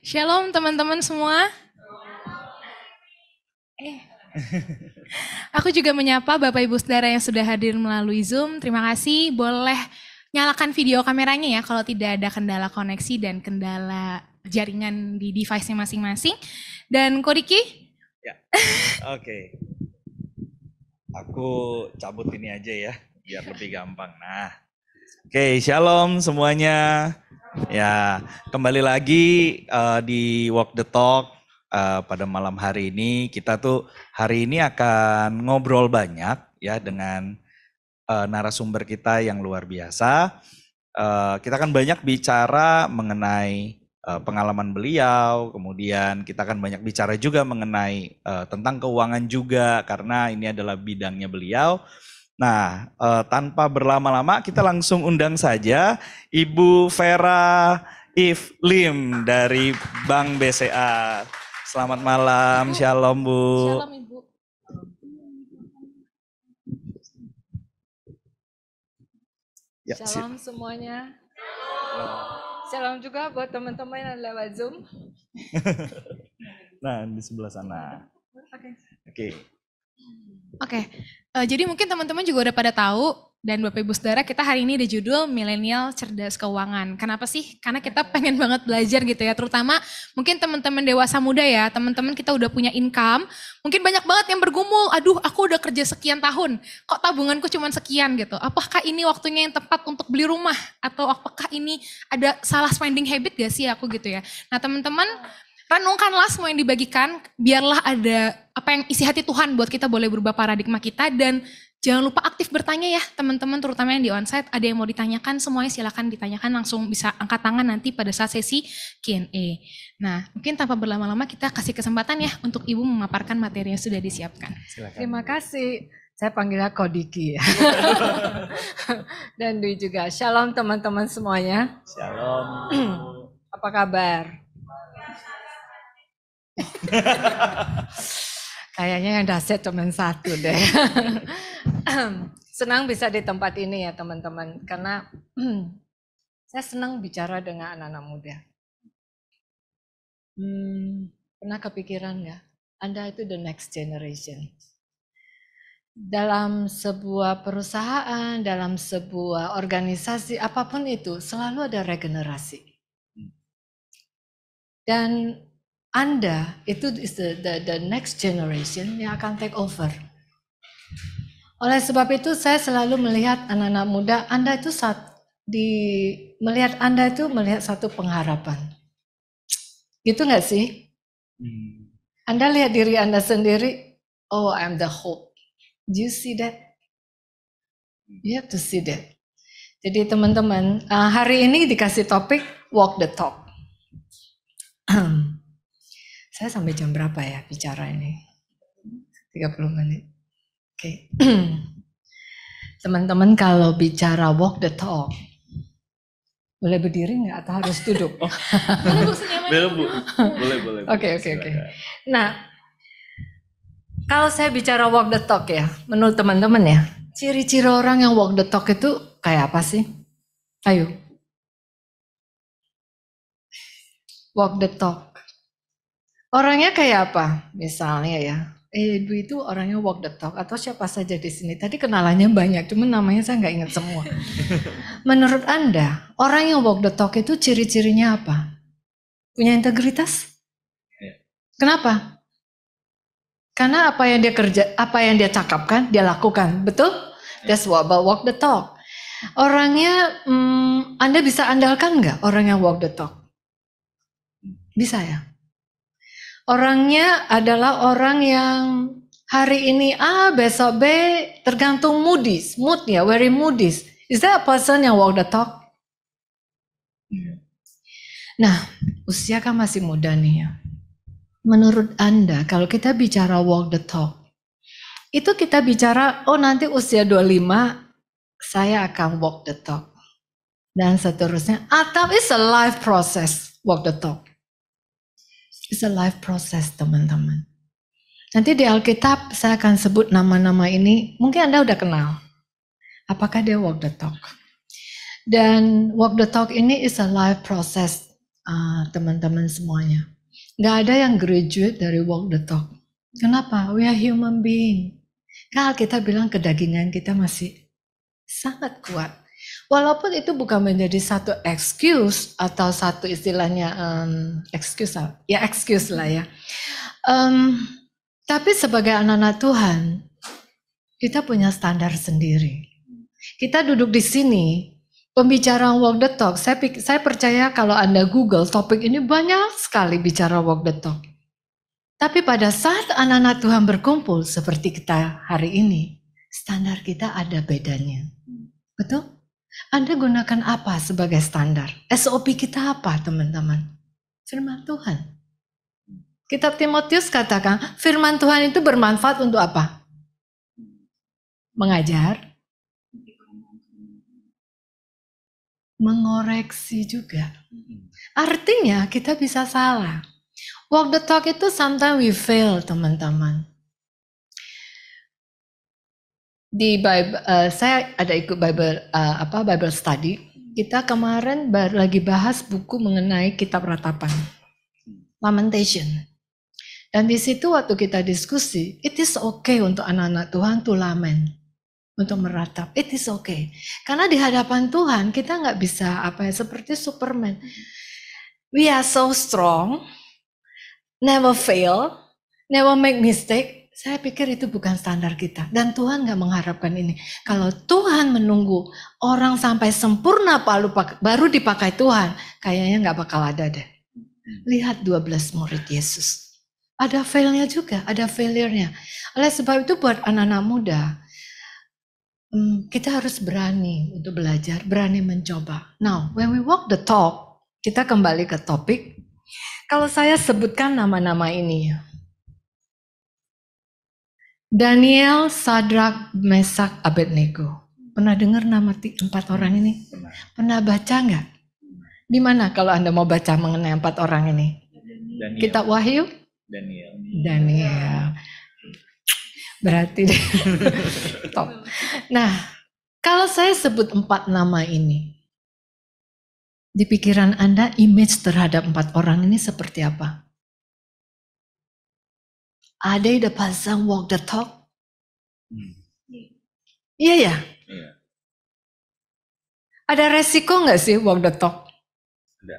Shalom teman-teman semua. Aku juga menyapa Bapak Ibu Saudara yang sudah hadir melalui Zoom. Terima kasih. Boleh nyalakan video kameranya ya kalau tidak ada kendala koneksi dan kendala jaringan di device-nya masing-masing. Dan Koriki? Ya, oke. Aku cabut ini aja ya, biar lebih gampang. Nah, oke, shalom semuanya. Ya, kembali lagi di Walk the Talk pada malam hari ini. Kita tuh hari ini akan ngobrol banyak ya dengan narasumber kita yang luar biasa. Kita akan banyak bicara mengenai pengalaman beliau, kemudian kita akan banyak bicara juga mengenai tentang keuangan juga karena ini adalah bidangnya beliau. Nah, tanpa berlama-lama kita langsung undang saja Ibu Vera If Lim dari Bank BCA. Selamat malam, shalom Bu. Shalom Ibu. Ya, shalom semuanya. Shalom juga buat teman-teman yang lewat Zoom. Nah, di sebelah sana. Oke. Jadi mungkin teman-teman juga udah pada tahu dan Bapak Ibu Saudara kita hari ini ada judul Milenial Cerdas Keuangan. Kenapa sih? Karena kita pengen banget belajar gitu ya, terutama mungkin teman-teman dewasa muda ya, teman-teman kita udah punya income, mungkin banyak banget yang bergumul, aduh aku udah kerja sekian tahun, kok tabunganku cuma sekian gitu. Apakah ini waktunya yang tepat untuk beli rumah? Atau apakah ini ada salah spending habit gak sih aku gitu ya. Nah teman-teman, renungkanlah semua yang dibagikan, biarlah ada apa yang isi hati Tuhan buat kita boleh berubah paradigma kita, dan jangan lupa aktif bertanya ya teman-teman, terutama yang di onsite, ada yang mau ditanyakan semuanya silakan ditanyakan, langsung bisa angkat tangan nanti pada saat sesi Q&A. Nah mungkin tanpa berlama-lama kita kasih kesempatan ya untuk Ibu memaparkan materi yang sudah disiapkan. Silakan. Terima kasih. Saya panggilnya Kodiki ya. Dan Dwi juga. Shalom teman-teman semuanya. Shalom. Apa kabar? Kayaknya yang dahsyat cuma satu deh. Senang bisa di tempat ini ya teman-teman, karena saya senang bicara dengan anak-anak muda. Pernah kepikiran nggak? Anda itu the next generation. Dalam sebuah perusahaan, dalam sebuah organisasi, apapun itu, selalu ada regenerasi. Dan Anda itu is the next generation yang akan take over. Oleh sebab itu saya selalu melihat anak-anak muda, Anda itu melihat satu pengharapan. Gitu nggak sih? Anda lihat diri Anda sendiri, oh I'm the hope. Do you see that? You have to see that. Jadi teman-teman, hari ini dikasih topik walk the talk. Saya sampai jam berapa ya bicara ini? 30 menit. Oke. Teman-teman kalau bicara walk the talk, boleh berdiri nggak atau harus duduk? Boleh Bu. Boleh. Oke. Nah, kalau saya bicara walk the talk ya, menurut teman-teman ya, ciri-ciri orang yang walk the talk itu kayak apa sih? Ayo. Walk the talk. Orangnya kayak apa? Misalnya ya, Ibu itu orangnya walk the talk, atau siapa saja di sini. Tadi kenalannya banyak, cuman namanya saya nggak ingat semua. Menurut Anda, orang yang walk the talk itu ciri-cirinya apa? Punya integritas? Kenapa? Karena apa yang dia kerja, apa yang dia cakapkan, dia lakukan, betul? That's what about walk the talk. Orangnya, Anda bisa andalkan nggak orang yang walk the talk? Bisa ya? Orangnya adalah orang yang hari ini A, besok B, tergantung moodnya, very moodies. Is that a person yang walk the talk? Nah, usia kan masih muda nih ya. Menurut Anda, kalau kita bicara walk the talk, itu kita bicara, oh nanti usia 25, saya akan walk the talk. Dan seterusnya, atau it's a life process, walk the talk. It's a life process teman-teman. Nanti di Alkitab saya akan sebut nama-nama ini, mungkin Anda udah kenal. Apakah dia walk the talk? Dan walk the talk ini is a life process. teman-teman semuanya. Nggak ada yang graduate dari walk the talk. Kenapa? We are human being. Kalau kita bilang kedagingan kita masih sangat kuat. Walaupun itu bukan menjadi satu excuse atau satu istilahnya excuse lah ya. Tapi sebagai anak-anak Tuhan, kita punya standar sendiri. Kita duduk di sini, pembicaraan walk the talk. Saya percaya kalau Anda Google topik ini banyak sekali bicara walk the talk. Tapi pada saat anak-anak Tuhan berkumpul seperti kita hari ini, standar kita ada bedanya. Betul? Anda gunakan apa sebagai standar? SOP kita apa, teman-teman? Firman Tuhan. Kitab Timotius katakan, firman Tuhan itu bermanfaat untuk apa? Mengajar, mengoreksi juga. Artinya kita bisa salah. Walk the talk itu sometimes we fail, teman-teman. Di Bible, saya ada ikut Bible study. Kita kemarin lagi bahas buku mengenai kitab ratapan, Lamentation. Dan di situ waktu kita diskusi, it is okay untuk anak-anak Tuhan to lament, untuk meratap. It is okay, karena di hadapan Tuhan kita nggak bisa seperti Superman. We are so strong, never fail, never make mistake. Saya pikir itu bukan standar kita. Dan Tuhan gak mengharapkan ini. Kalau Tuhan menunggu orang sampai sempurna baru dipakai Tuhan, kayaknya gak bakal ada deh. Lihat 12 murid Yesus. Ada failnya juga, ada failure-nya. Oleh sebab itu buat anak-anak muda, kita harus berani untuk belajar, berani mencoba. Now, when we walk the talk, kita kembali ke topik. Kalau saya sebutkan nama-nama ini, Daniel, Sadrak, Mesak, Abednego. Pernah dengar nama 4 orang ini? Pernah baca nggak? Di mana kalau Anda mau baca mengenai 4 orang ini? Daniel. Kitab Wahyu? Daniel. Berarti top. Nah, kalau saya sebut 4 nama ini, di pikiran Anda image terhadap 4 orang ini seperti apa? Ada the pasang walk the talk? Iya ya? Iya. Ada resiko nggak sih walk the talk? Ada.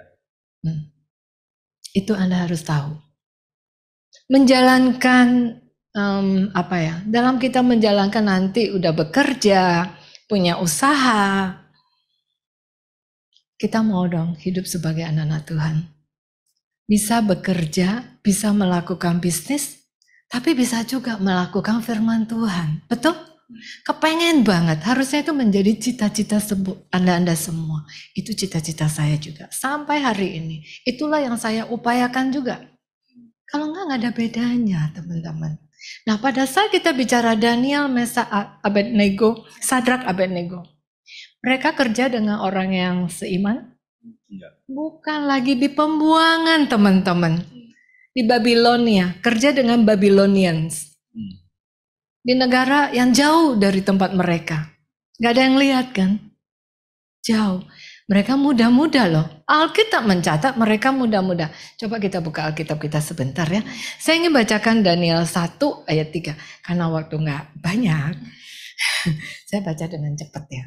Itu Anda harus tahu. Menjalankan dalam kita menjalankan nanti udah bekerja, punya usaha, kita mau dong hidup sebagai anak-anak Tuhan. Bisa bekerja, bisa melakukan bisnis, tapi bisa juga melakukan firman Tuhan. Betul? Kepengen banget. Harusnya itu menjadi cita-cita Anda semua. Itu cita-cita saya juga. Sampai hari ini. Itulah yang saya upayakan juga. Kalau nggak ada bedanya, teman-teman. Nah, pada saat kita bicara Daniel, Mesak, Abednego, Sadrak, Abednego. Mereka kerja dengan orang yang seiman? Bukan lagi di pembuangan, teman-teman. Di Babilonia, kerja dengan Babylonians. Di negara yang jauh dari tempat mereka. Gak ada yang lihat kan? Jauh. Mereka muda-muda loh. Alkitab mencatat mereka muda-muda. Coba kita buka Alkitab kita sebentar ya. Saya ingin bacakan Daniel 1 ayat 3. Karena waktu gak banyak. Saya baca dengan cepat ya.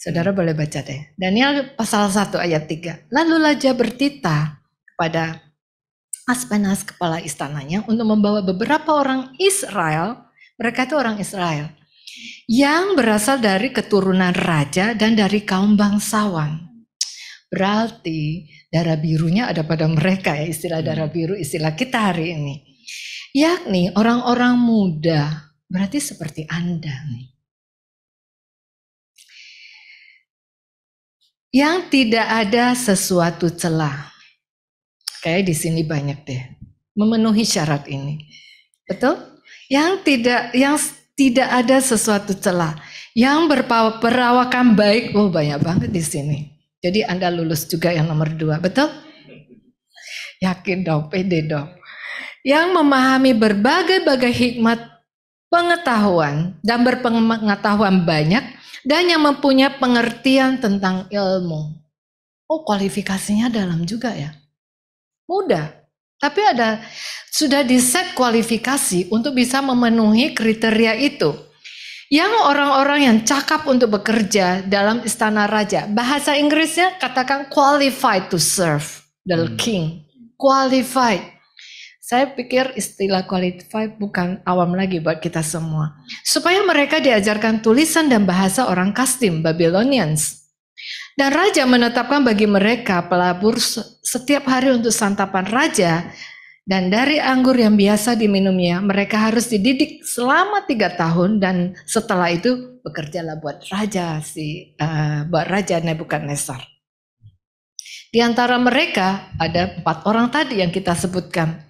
Saudara boleh baca deh. Daniel pasal 1 ayat 3. Lalu Raja bertitah kepada Aspenas kepala istananya untuk membawa beberapa orang Israel, mereka itu orang Israel, yang berasal dari keturunan raja dan dari kaum bangsawan. Berarti darah birunya ada pada mereka ya, istilah darah biru, istilah kita hari ini. Yakni orang-orang muda, berarti seperti Anda nih. Yang tidak ada sesuatu celah. Kayak di sini banyak deh memenuhi syarat ini, betul? Yang tidak ada sesuatu celah, yang berperawakan baik, banyak banget di sini. Jadi Anda lulus juga yang nomor 2, betul? Yakin dong, pede dong. Yang memahami berbagai-bagai hikmat pengetahuan dan berpengetahuan banyak dan yang mempunyai pengertian tentang ilmu. Oh, kualifikasinya dalam juga ya. Mudah. Tapi sudah di-set kualifikasi untuk bisa memenuhi kriteria itu. Yang orang-orang yang cakap untuk bekerja dalam istana raja. Bahasa Inggrisnya katakan qualified to serve the king. Qualified. Saya pikir istilah qualified bukan awam lagi buat kita semua. Supaya mereka diajarkan tulisan dan bahasa orang Kasdim, Babylonians. Dan raja menetapkan bagi mereka pelabur setiap hari untuk santapan raja, dan dari anggur yang biasa diminumnya mereka harus dididik selama 3 tahun, dan setelah itu bekerjalah buat raja Nebukadnezar. Di antara mereka ada 4 orang tadi yang kita sebutkan.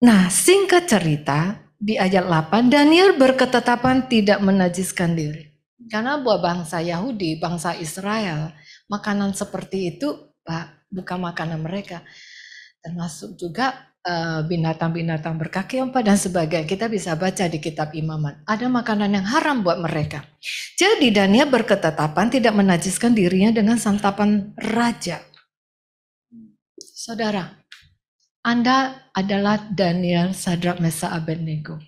Nah, singkat cerita di ayat 8, Daniel berketetapan tidak menajiskan diri. Karena buat bangsa Yahudi, bangsa Israel, makanan seperti itu bukan makanan mereka. Termasuk juga binatang-binatang berkaki 4 dan sebagainya. Kita bisa baca di kitab Imamat. Ada makanan yang haram buat mereka. Jadi Daniel berketetapan tidak menajiskan dirinya dengan santapan raja. Saudara, Anda adalah Daniel, Sadrak, Mesak, Abednego.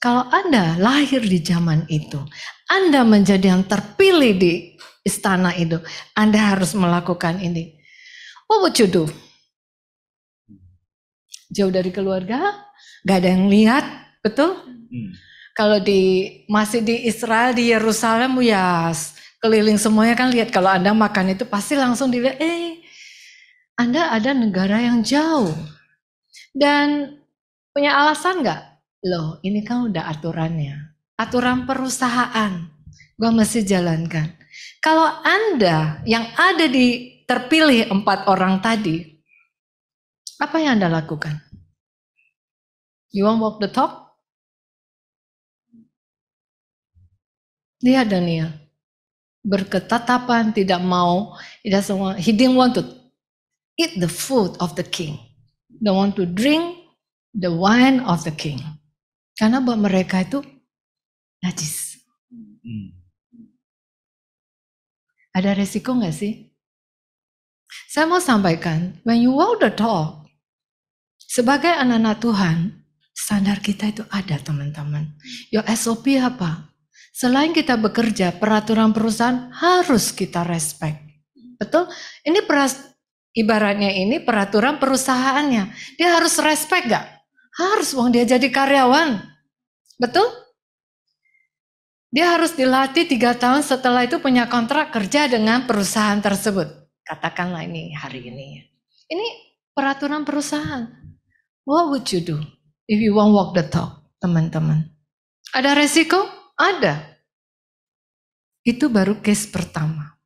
Kalau Anda lahir di zaman itu, Anda menjadi yang terpilih di istana itu, Anda harus melakukan ini. What would you do? Jauh dari keluarga, gak ada yang lihat, betul? Kalau masih di Israel, di Yerusalem, ya keliling semuanya kan lihat. Kalau Anda makan itu pasti langsung dilihat, Anda ada negara yang jauh. Dan punya alasan gak? Loh, ini kan udah aturannya. Aturan perusahaan. Gua mesti jalankan. Kalau Anda yang ada terpilih 4 orang tadi, apa yang Anda lakukan? You want walk the talk? Lihat Daniel. Berketetapan tidak mau. He didn't want to eat the food of the king. Don't want to drink the wine of the king. Karena buat mereka itu najis. Ada resiko nggak sih? Saya mau sampaikan, when you walk the talk, sebagai anak-anak Tuhan, standar kita itu ada teman-teman. Your SOP apa? Selain kita bekerja, peraturan perusahaan harus kita respect. Betul? Ini ibaratnya ini peraturan perusahaannya. Dia harus respect nggak? Harus, wong dia jadi karyawan. Betul? Dia harus dilatih 3 tahun, setelah itu punya kontrak kerja dengan perusahaan tersebut. Katakanlah ini hari ini. Ini peraturan perusahaan. What would you do if you won't walk the talk, teman-teman? Ada resiko? Ada. Itu baru case pertama.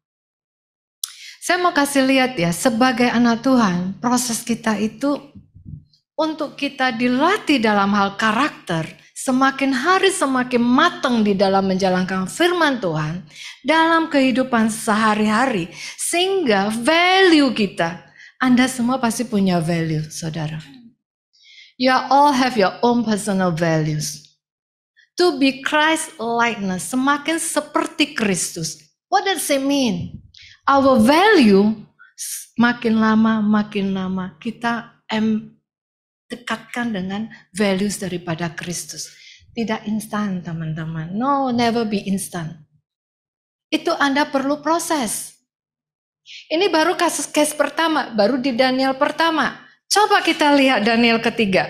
Saya mau kasih lihat ya, sebagai anak Tuhan, proses kita itu untuk kita dilatih dalam hal karakter, semakin hari semakin matang di dalam menjalankan firman Tuhan dalam kehidupan sehari-hari, sehingga value kita, Anda semua pasti punya value, saudara. You all have your own personal values. To be Christ-likeness, semakin seperti Kristus. What does it mean? Our value makin lama kita dekatkan dengan values daripada Kristus. Tidak instan, teman-teman. No, never be instant. Itu Anda perlu proses. Ini baru kasus case pertama, baru di Daniel pertama. Coba kita lihat Daniel ketiga.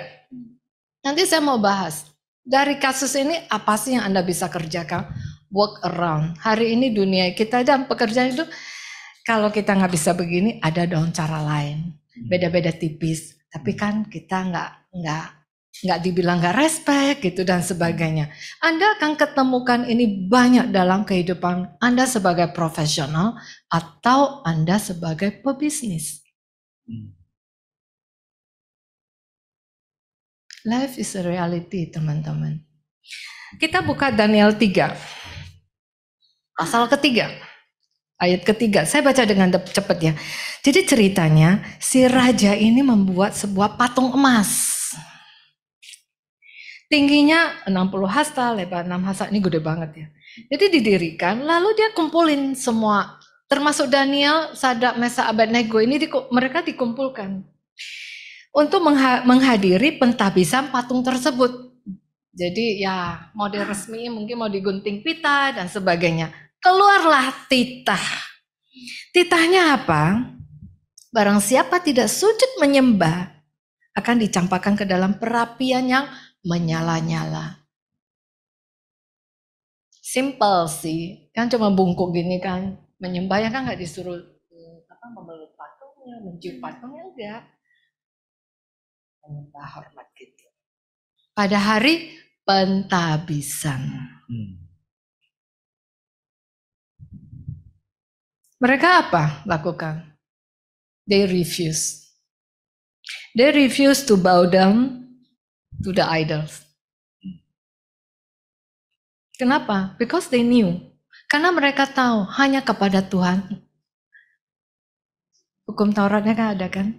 Nanti saya mau bahas. Dari kasus ini apa sih yang Anda bisa kerjakan? Work around. Hari ini dunia kita dan pekerjaan itu, kalau kita nggak bisa begini, ada dong cara lain. Beda-beda tipis. Tapi kan kita nggak dibilang nggak respect gitu dan sebagainya. Anda akan ketemukan ini banyak dalam kehidupan Anda sebagai profesional atau Anda sebagai pebisnis. Life is a reality, teman-teman. Kita buka Daniel 3. Pasal ketiga. Ayat ketiga, saya baca dengan cepat ya. Jadi ceritanya, si raja ini membuat sebuah patung emas. Tingginya 60 hasta, lebar 6 hasta, ini gede banget ya. Jadi didirikan, lalu dia kumpulin semua Termasuk Daniel, Sadrak, Mesak, Abednego ini mereka dikumpulkan untuk menghadiri pentabisan patung tersebut. Jadi ya model resmi mungkin mau digunting pita dan sebagainya. Keluarlah titah. Titahnya apa? Barang siapa tidak sujud menyembah akan dicampakkan ke dalam perapian yang menyala-nyala. Simple sih, kan cuma bungkuk gini kan. Menyembah ya kan nggak disuruh memeluk patungnya, mencium patungnya, enggak. Menyembah hormat gitu. Pada hari pentabisan. Mereka apa lakukan? They refuse. They refuse to bow down to the idols. Kenapa? Because they knew. Karena mereka tahu hanya kepada Tuhan. Hukum Tauratnya kan ada kan?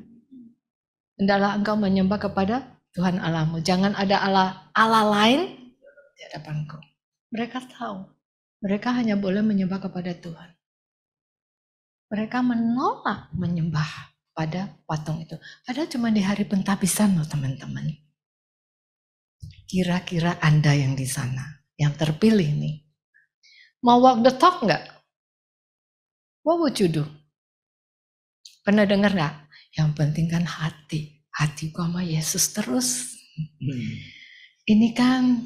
Hendaklah engkau menyembah kepada Tuhan Allahmu. Jangan ada Allah lain di hadapanku. Mereka tahu. Mereka hanya boleh menyembah kepada Tuhan. Mereka menolak menyembah pada patung itu. Padahal cuma di hari pentabisan loh teman-teman. Kira-kira Anda yang di sana, yang terpilih nih, mau walk the talk nggak? What would you do? Pernah dengar nggak? Yang penting kan hati gua sama Yesus terus. Ini kan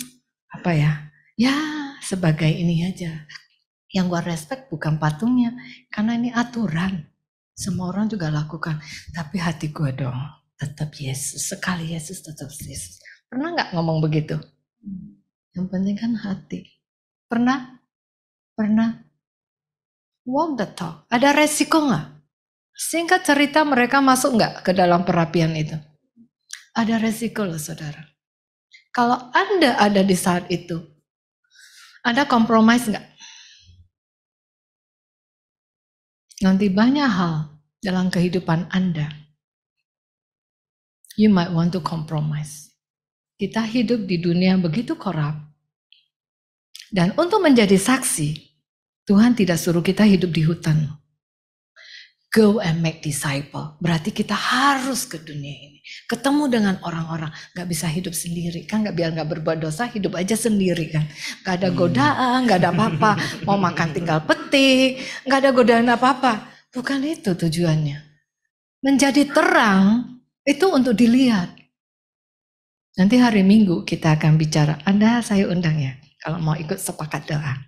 apa ya? Ya sebagai ini aja. Yang gua respect bukan patungnya, karena ini aturan. Semua orang juga lakukan. Tapi hati gua dong tetap Yesus. Sekali Yesus tetap Yesus. Pernah nggak ngomong begitu? Yang penting kan hati. Pernah? Walk the talk. Ada resiko nggak? Singkat cerita mereka masuk nggak ke dalam perapian itu? Ada resiko loh saudara. Kalau Anda ada di saat itu, Anda compromise nggak? Nanti banyak hal dalam kehidupan Anda, you might want to compromise. Kita hidup di dunia begitu korup. Dan untuk menjadi saksi, Tuhan tidak suruh kita hidup di hutan. Go and make disciple. Berarti kita harus ke dunia ini. Ketemu dengan orang-orang. Gak bisa hidup sendiri. Kan biar gak berbuat dosa, hidup aja sendiri kan. Gak ada godaan, gak ada apa-apa. Mau makan tinggal petik. Gak ada godaan apa-apa. Bukan itu tujuannya. Menjadi terang, itu untuk dilihat. Nanti hari Minggu kita akan bicara. Anda saya undang ya. Kalau mau ikut sepakat doa.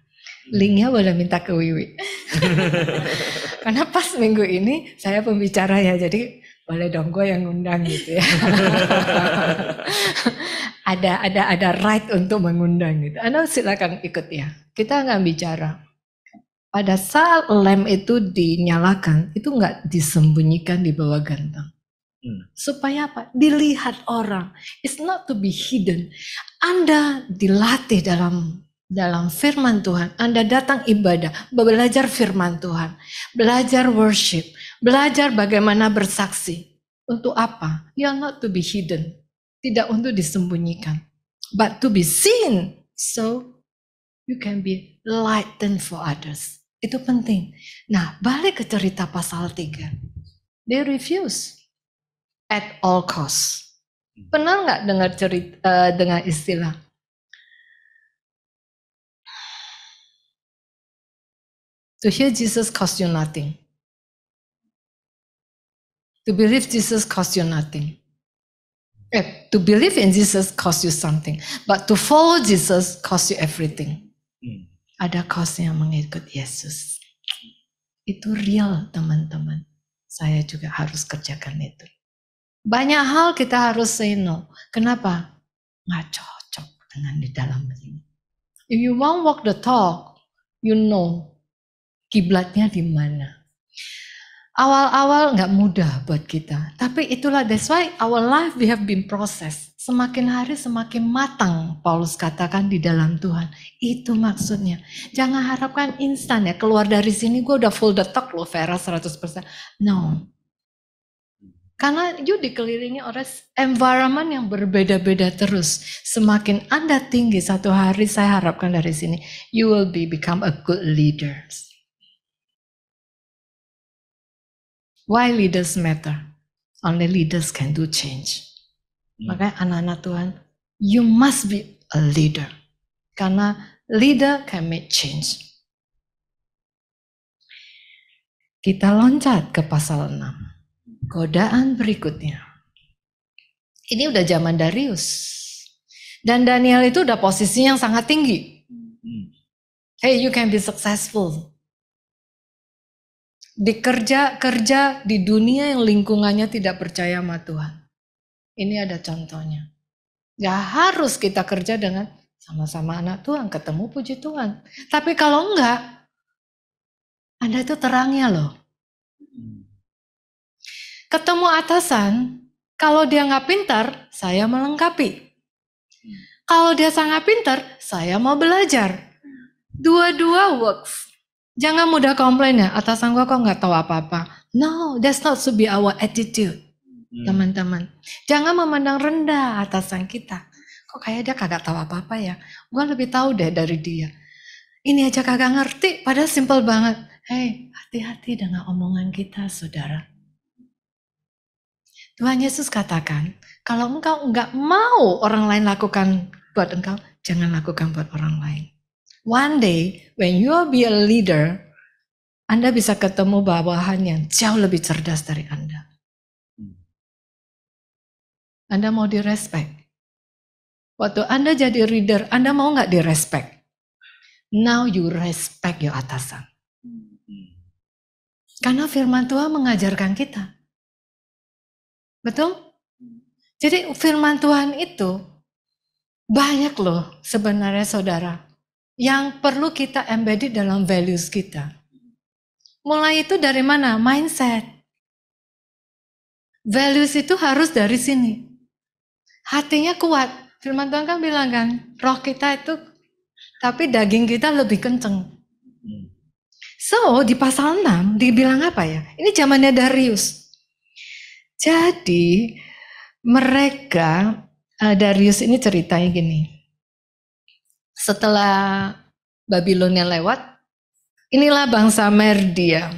Linknya boleh minta ke Wiwi. Karena pas minggu ini saya pembicara ya, jadi boleh dong gue yang ngundang gitu ya. ada right untuk mengundang gitu. Anda silakan ikut ya. Kita akan bicara. Pada saat lem itu dinyalakan, itu nggak disembunyikan di bawah gantang. Supaya apa? Dilihat orang. It's not to be hidden. Anda dilatih dalam firman Tuhan. Anda datang ibadah, belajar firman Tuhan, belajar worship, belajar bagaimana bersaksi. Untuk apa? You are not to be hidden. Tidak untuk disembunyikan. But to be seen. So you can be lightened for others. Itu penting. Nah, balik ke cerita pasal 3. They refuse. At all cost. Pernah nggak dengar istilah to hear Jesus cost you nothing, to believe Jesus cost you nothing, to believe in Jesus cost you something, but to follow Jesus cost you everything. Ada costnya mengikut Yesus. Itu real teman-teman. Saya juga harus kerjakan itu. Banyak hal kita harus say no. Kenapa? Nggak cocok dengan di dalam ini. If you want walk the talk, you know kiblatnya di mana. Awal-awal nggak mudah buat kita. Tapi itulah, that's why our life we have been processed. Semakin hari semakin matang, Paulus katakan di dalam Tuhan. Itu maksudnya. Jangan harapkan instan ya. Keluar dari sini gue udah full the talk loh, Vera 100%. No. Karena you dikelilingi oleh environment yang berbeda-beda terus. Semakin Anda tinggi, satu hari saya harapkan dari sini, you will become a good leader. Why leaders matter? Only leaders can do change. Makanya anak-anak Tuhan, you must be a leader. Karena leader can make change. Kita loncat ke pasal 6. Godaan berikutnya. Ini udah zaman Darius. Dan Daniel itu udah posisinya yang sangat tinggi. Hey, you can be successful. Kerja di dunia yang lingkungannya tidak percaya sama Tuhan. Ini ada contohnya. Ya harus kita kerja dengan sama-sama anak Tuhan, ketemu puji Tuhan. Tapi kalau enggak, Anda itu terangnya loh. Ketemu atasan, kalau dia nggak pintar, saya melengkapi. Kalau dia sangat pintar, saya mau belajar. Dua-dua works. Jangan mudah komplain ya, atasan gua kok nggak tahu apa-apa. No, that's not to be our attitude. Teman-teman, jangan memandang rendah atasan kita. Kok kayak dia kagak tahu apa-apa ya? Gua lebih tahu deh dari dia. Ini aja kagak ngerti, padahal simple banget. Hey, hati-hati dengan omongan kita, saudara. Tuhan Yesus katakan, kalau engkau enggak mau orang lain lakukan buat engkau, jangan lakukan buat orang lain. One day, when you be a leader, Anda bisa ketemu bawahan yang jauh lebih cerdas dari Anda. Anda mau direspek. Waktu Anda jadi leader, Anda mau nggak direspek? Now you respect your atasan. Karena firman Tuhan mengajarkan kita. Betul? Jadi firman Tuhan itu banyak loh sebenarnya saudara. Yang perlu kita embedded dalam values kita. Mulai itu dari mana? Mindset. Values itu harus dari sini. Hatinya kuat. Firman Tuhan kan bilang kan, roh kita itu, tapi daging kita lebih kenceng. So, di pasal 6 dibilang apa ya? Ini zamannya Darius. Jadi, mereka, Darius ini ceritanya gini. Setelah Babilonia lewat, inilah bangsa Media.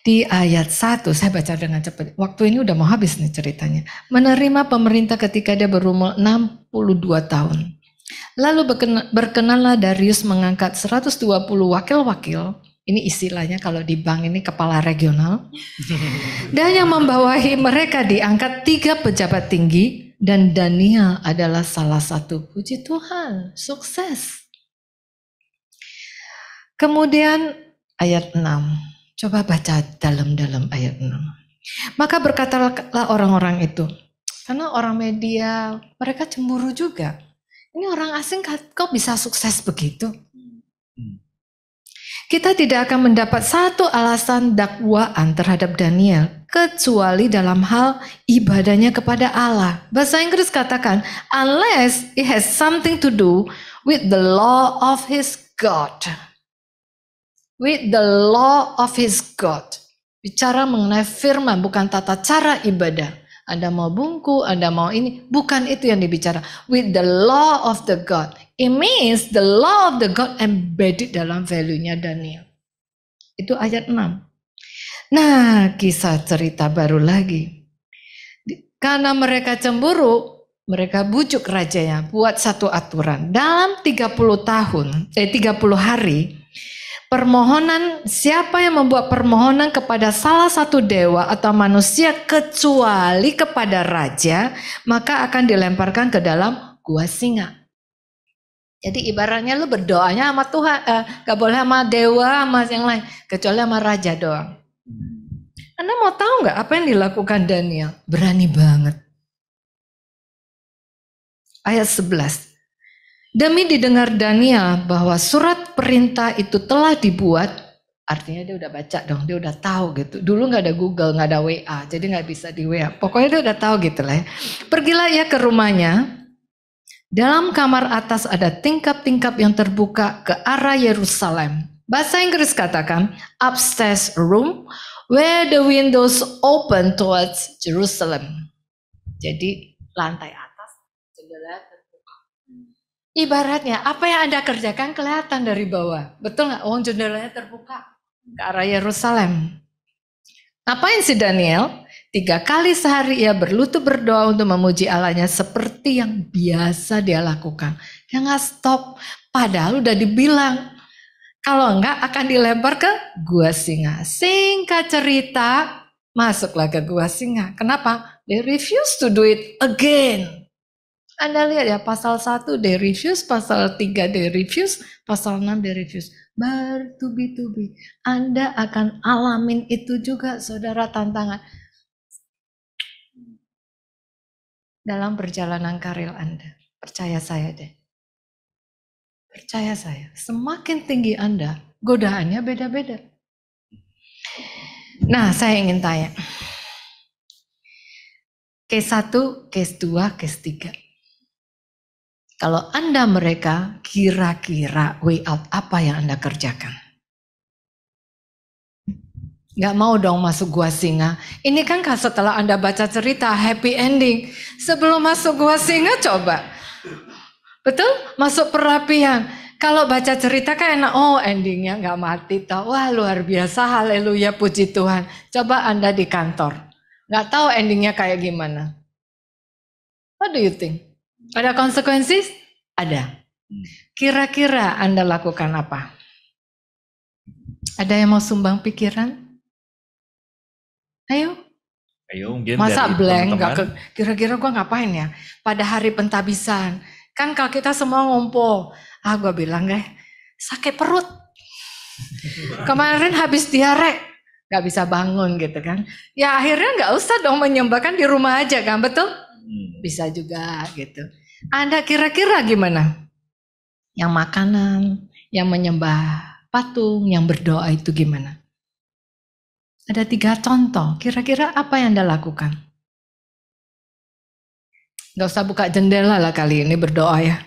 Di ayat 1, saya baca dengan cepat. Waktu ini udah mau habis nih ceritanya. Menerima pemerintah ketika dia berumur 62 tahun. Lalu berkenanlah Darius mengangkat 120 wakil-wakil. Ini istilahnya kalau di bank ini kepala regional. Dan yang membawahi mereka diangkat 3 pejabat tinggi. Dan Daniel adalah salah satu. Puji Tuhan, sukses. Kemudian ayat 6. Coba baca dalam-dalam ayat 6. Maka berkatalah orang-orang itu. Karena orang media, mereka cemburu juga. Ini orang asing kok bisa sukses begitu? Kita tidak akan mendapat satu alasan dakwaan terhadap Daniel. Kecuali dalam hal ibadahnya kepada Allah. Bahasa Inggris katakan, unless it has something to do with the law of his God. With the law of his God. Bicara mengenai firman, bukan tata cara ibadah. Anda mau bungku, Anda mau ini. Bukan itu yang dibicara. With the law of the God. It means the law of the God embedded dalam value-nya Daniel. Itu ayat 6. Nah, kisah cerita baru lagi. Karena mereka cemburu, mereka bujuk rajanya buat satu aturan. Dalam 30 hari, permohonan, siapa yang membuat permohonan kepada salah satu dewa atau manusia kecuali kepada raja, maka akan dilemparkan ke dalam gua singa. Jadi ibaratnya lu berdoanya sama Tuhan, gak boleh sama dewa, sama yang lain, kecuali sama raja doang. Anda mau tahu gak apa yang dilakukan Daniel? Berani banget. Ayat 11. Demi didengar Daniel bahwa surat perintah itu telah dibuat, artinya dia udah baca dong, dia udah tahu gitu. Dulu gak ada Google, gak ada WA, jadi gak bisa di WA. Pokoknya dia udah tahu gitu lah ya. Pergilah ia ke rumahnya, dalam kamar atas ada tingkap-tingkap yang terbuka ke arah Yerusalem. Bahasa Inggris katakan, upstairs room, where the windows open towards Jerusalem. Jadi lantai atas, jendela terbuka. Ibaratnya apa yang Anda kerjakan kelihatan dari bawah. Betul nggak? Jendelanya terbuka ke arah Yerusalem. Apain si Daniel? 3 kali sehari ia berlutut berdoa untuk memuji Allahnya seperti yang biasa dia lakukan. Dia nggak stop. Padahal udah dibilang kalau enggak akan dilempar ke gua singa. Singkat cerita, masuklah ke gua singa. Kenapa? They refuse to do it again. Anda lihat ya, pasal 1 they refuse, pasal 3 they refuse, pasal 6 they refuse. Bertubi-tubi. Anda akan alamin itu juga, saudara, tantangan. Dalam perjalanan karir Anda. Percaya saya deh. Percaya saya, semakin tinggi Anda, godaannya beda-beda. Nah, saya ingin tanya. Case 1, case 2, case 3. Kalau Anda mereka, kira-kira way out apa yang Anda kerjakan? Gak mau dong masuk gua singa. Ini kan setelah Anda baca cerita happy ending. Sebelum masuk gua singa coba. Betul? Masuk perapian. Kalau baca cerita kan enak. Oh endingnya gak mati tau. Wah luar biasa, haleluya, puji Tuhan. Coba Anda di kantor. Gak tahu endingnya kayak gimana. What do you think? Ada konsekuensi? Ada. Kira-kira Anda lakukan apa? Ada yang mau sumbang pikiran? Ayo. Ayo mungkin Masa dari blank? teman-teman. Kira-kira gue ngapain ya? Pada hari pentabisan. Kan kalau kita semua ngumpul. Gue bilang deh, sakit perut. Kemarin habis diare. Gak bisa bangun gitu kan. Ya akhirnya gak usah dong menyembahkan di rumah aja kan, betul? Bisa juga gitu. Anda kira-kira gimana? Yang makanan, yang menyembah patung, yang berdoa itu gimana? Ada 3 contoh. Kira-kira apa yang Anda lakukan? Gak usah buka jendela lah kali ini berdoa ya.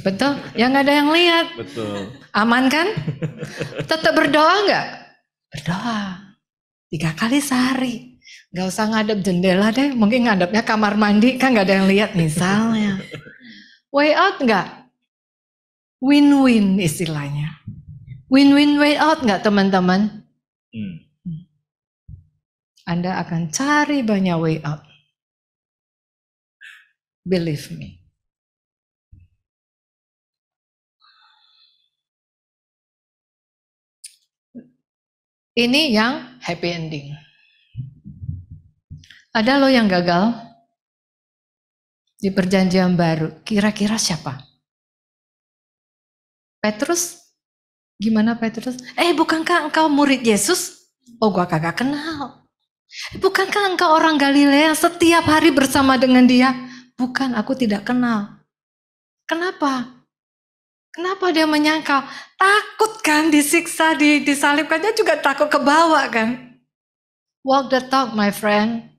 Betul? Yang gak ada yang lihat. Betul. Aman kan? Tetap berdoa gak? Berdoa. 3 kali sehari. Gak usah ngadep jendela deh. Mungkin ngadepnya kamar mandi. Kan gak ada yang lihat misalnya. Way out gak? Win-win istilahnya. Win-win way out gak teman-teman? Anda akan cari banyak way out. Believe me. Ini yang happy ending. Ada loh yang gagal di perjanjian baru. Kira-kira siapa? Petrus? Gimana Petrus? Bukankah engkau murid Yesus? Oh gua kagak kenal. Bukankah engkau orang Galilea yang setiap hari bersama dengan dia? Bukan, aku tidak kenal. Kenapa? Kenapa dia menyangkal? Takut kan disiksa, disalibkan. Dia juga takut kebawa kan. Walk the talk my friend.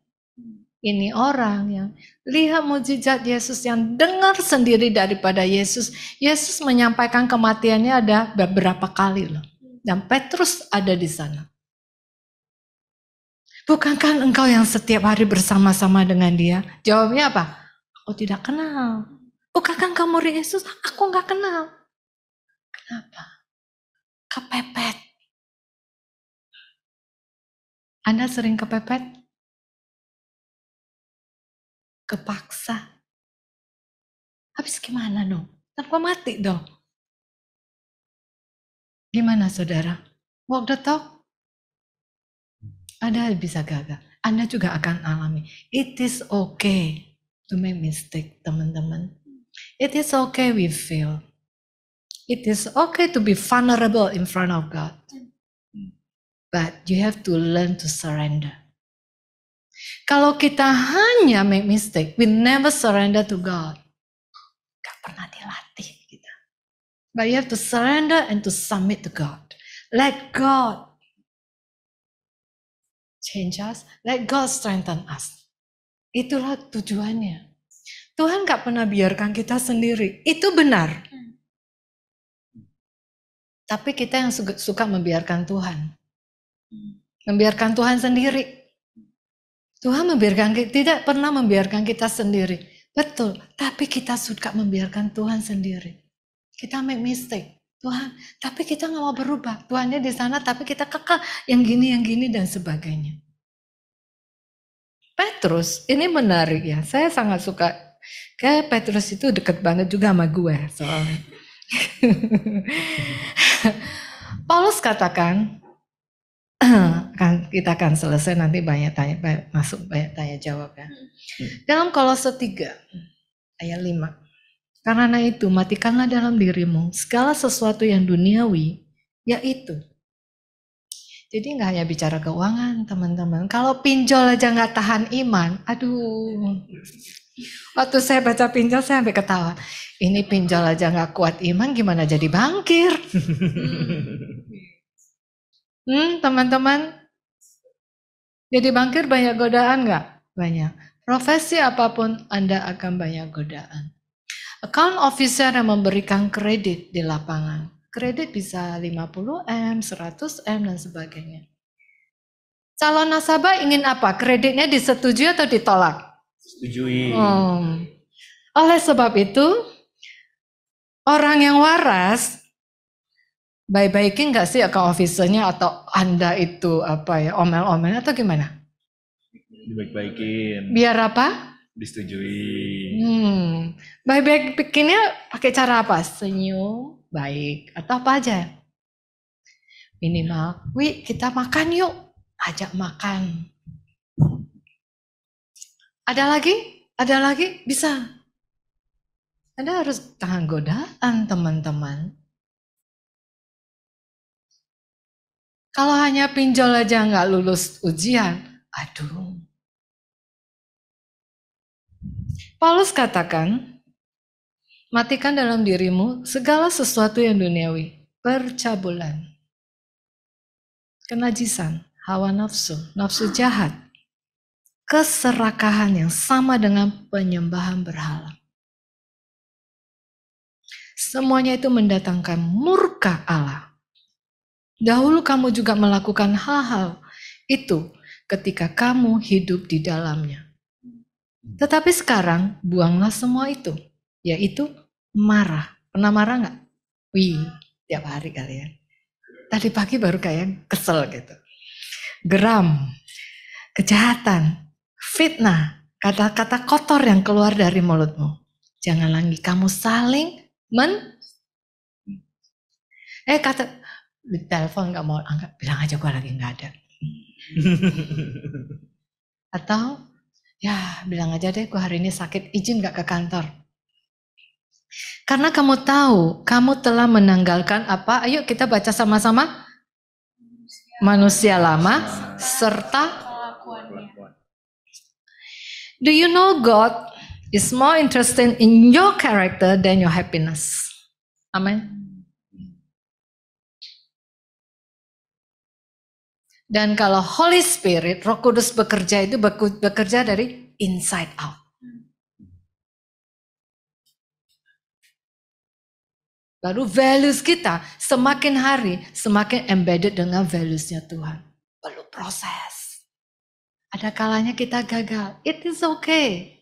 Ini orang yang lihat mujizat Yesus, yang dengar sendiri daripada Yesus. Yesus menyampaikan kematiannya ada beberapa kali loh. Dan Petrus ada di sana. Bukankah engkau yang setiap hari bersama-sama dengan dia? Jawabnya apa? Aku tidak kenal. Bukankah engkau murid Yesus? Aku enggak kenal. Kenapa? Kepepet. Anda sering kepepet? Kepaksa. Habis gimana dong? Tanpa mati dong. Gimana saudara? Walk the talk? Anda bisa gagal. Anda juga akan alami. It is okay to make mistake, teman-teman. It is okay we fail. It is okay to be vulnerable in front of God. But you have to learn to surrender. Kalau kita hanya make mistake, we never surrender to God. Gak pernah dilatih kita. But you have to surrender and to submit to God. Let God change us. Let God strengthen us. Itulah tujuannya. Tuhan gak pernah biarkan kita sendiri. Itu benar. Tapi kita yang suka membiarkan Tuhan. Membiarkan Tuhan sendiri. Tuhan tidak pernah membiarkan kita sendiri. Betul, tapi kita suka membiarkan Tuhan sendiri. Kita make mistake. Tuhan, tapi kita nggak mau berubah. Tuhannya di sana, tapi kita kekal yang gini dan sebagainya. Petrus, ini menarik ya. Saya sangat suka. Kayak Petrus itu deket banget juga sama gue soalnya. Paulus katakan, kita akan selesai nanti banyak tanya jawab ya. Dalam Kolose 3 ayat 5. Karena itu matikanlah dalam dirimu segala sesuatu yang duniawi, yaitu. Jadi nggak hanya bicara keuangan teman-teman. Kalau pinjol aja nggak tahan iman, aduh. Waktu saya baca pinjol saya sampai ketawa. Ini pinjol aja nggak kuat iman, gimana jadi bankir? Teman-teman, jadi bankir banyak godaan nggak? Banyak. Profesi apapun Anda akan banyak godaan. Account officer yang memberikan kredit di lapangan. Kredit bisa 50M, 100M dan sebagainya. Calon nasabah ingin apa? Kreditnya disetujui atau ditolak? Setujui. Oleh sebab itu, orang yang waras baik-baikin nggak sih account officer-nya atau Anda itu omel-omel atau gimana? Dibaik-baikin. Biar apa? Disetujui. Baik-baik bikinnya pakai cara apa? Senyum, baik, atau apa aja? Minimal, kita makan yuk, ajak makan. Ada lagi, bisa. Anda harus tahan godaan teman-teman. Kalau hanya pinjol aja nggak lulus ujian, aduh. Paulus katakan, matikan dalam dirimu segala sesuatu yang duniawi, percabulan, kenajisan, hawa nafsu, nafsu jahat, keserakahan yang sama dengan penyembahan berhala. Semuanya itu mendatangkan murka Allah. Dahulu kamu juga melakukan hal-hal itu ketika kamu hidup di dalamnya. Tetapi sekarang buanglah semua itu, yaitu marah. Pernah marah nggak? Tiap hari kalian. Tadi pagi baru kayak kesel gitu. Geram, kejahatan, fitnah, kata-kata kotor yang keluar dari mulutmu. Jangan lagi kamu saling kata di telepon nggak mau angkat, bilang aja gue lagi nggak ada. Atau bilang aja deh gue hari ini sakit, izin nggak ke kantor. Karena kamu tahu, kamu telah menanggalkan apa? Ayo kita baca sama-sama. Manusia lama serta do you know God is more interested in your character than your happiness? Amin. Dan kalau Holy Spirit, Roh Kudus bekerja itu bekerja dari inside out. Baru values kita semakin hari semakin embedded dengan valuesnya Tuhan. Perlu proses. Ada kalanya kita gagal. It is okay.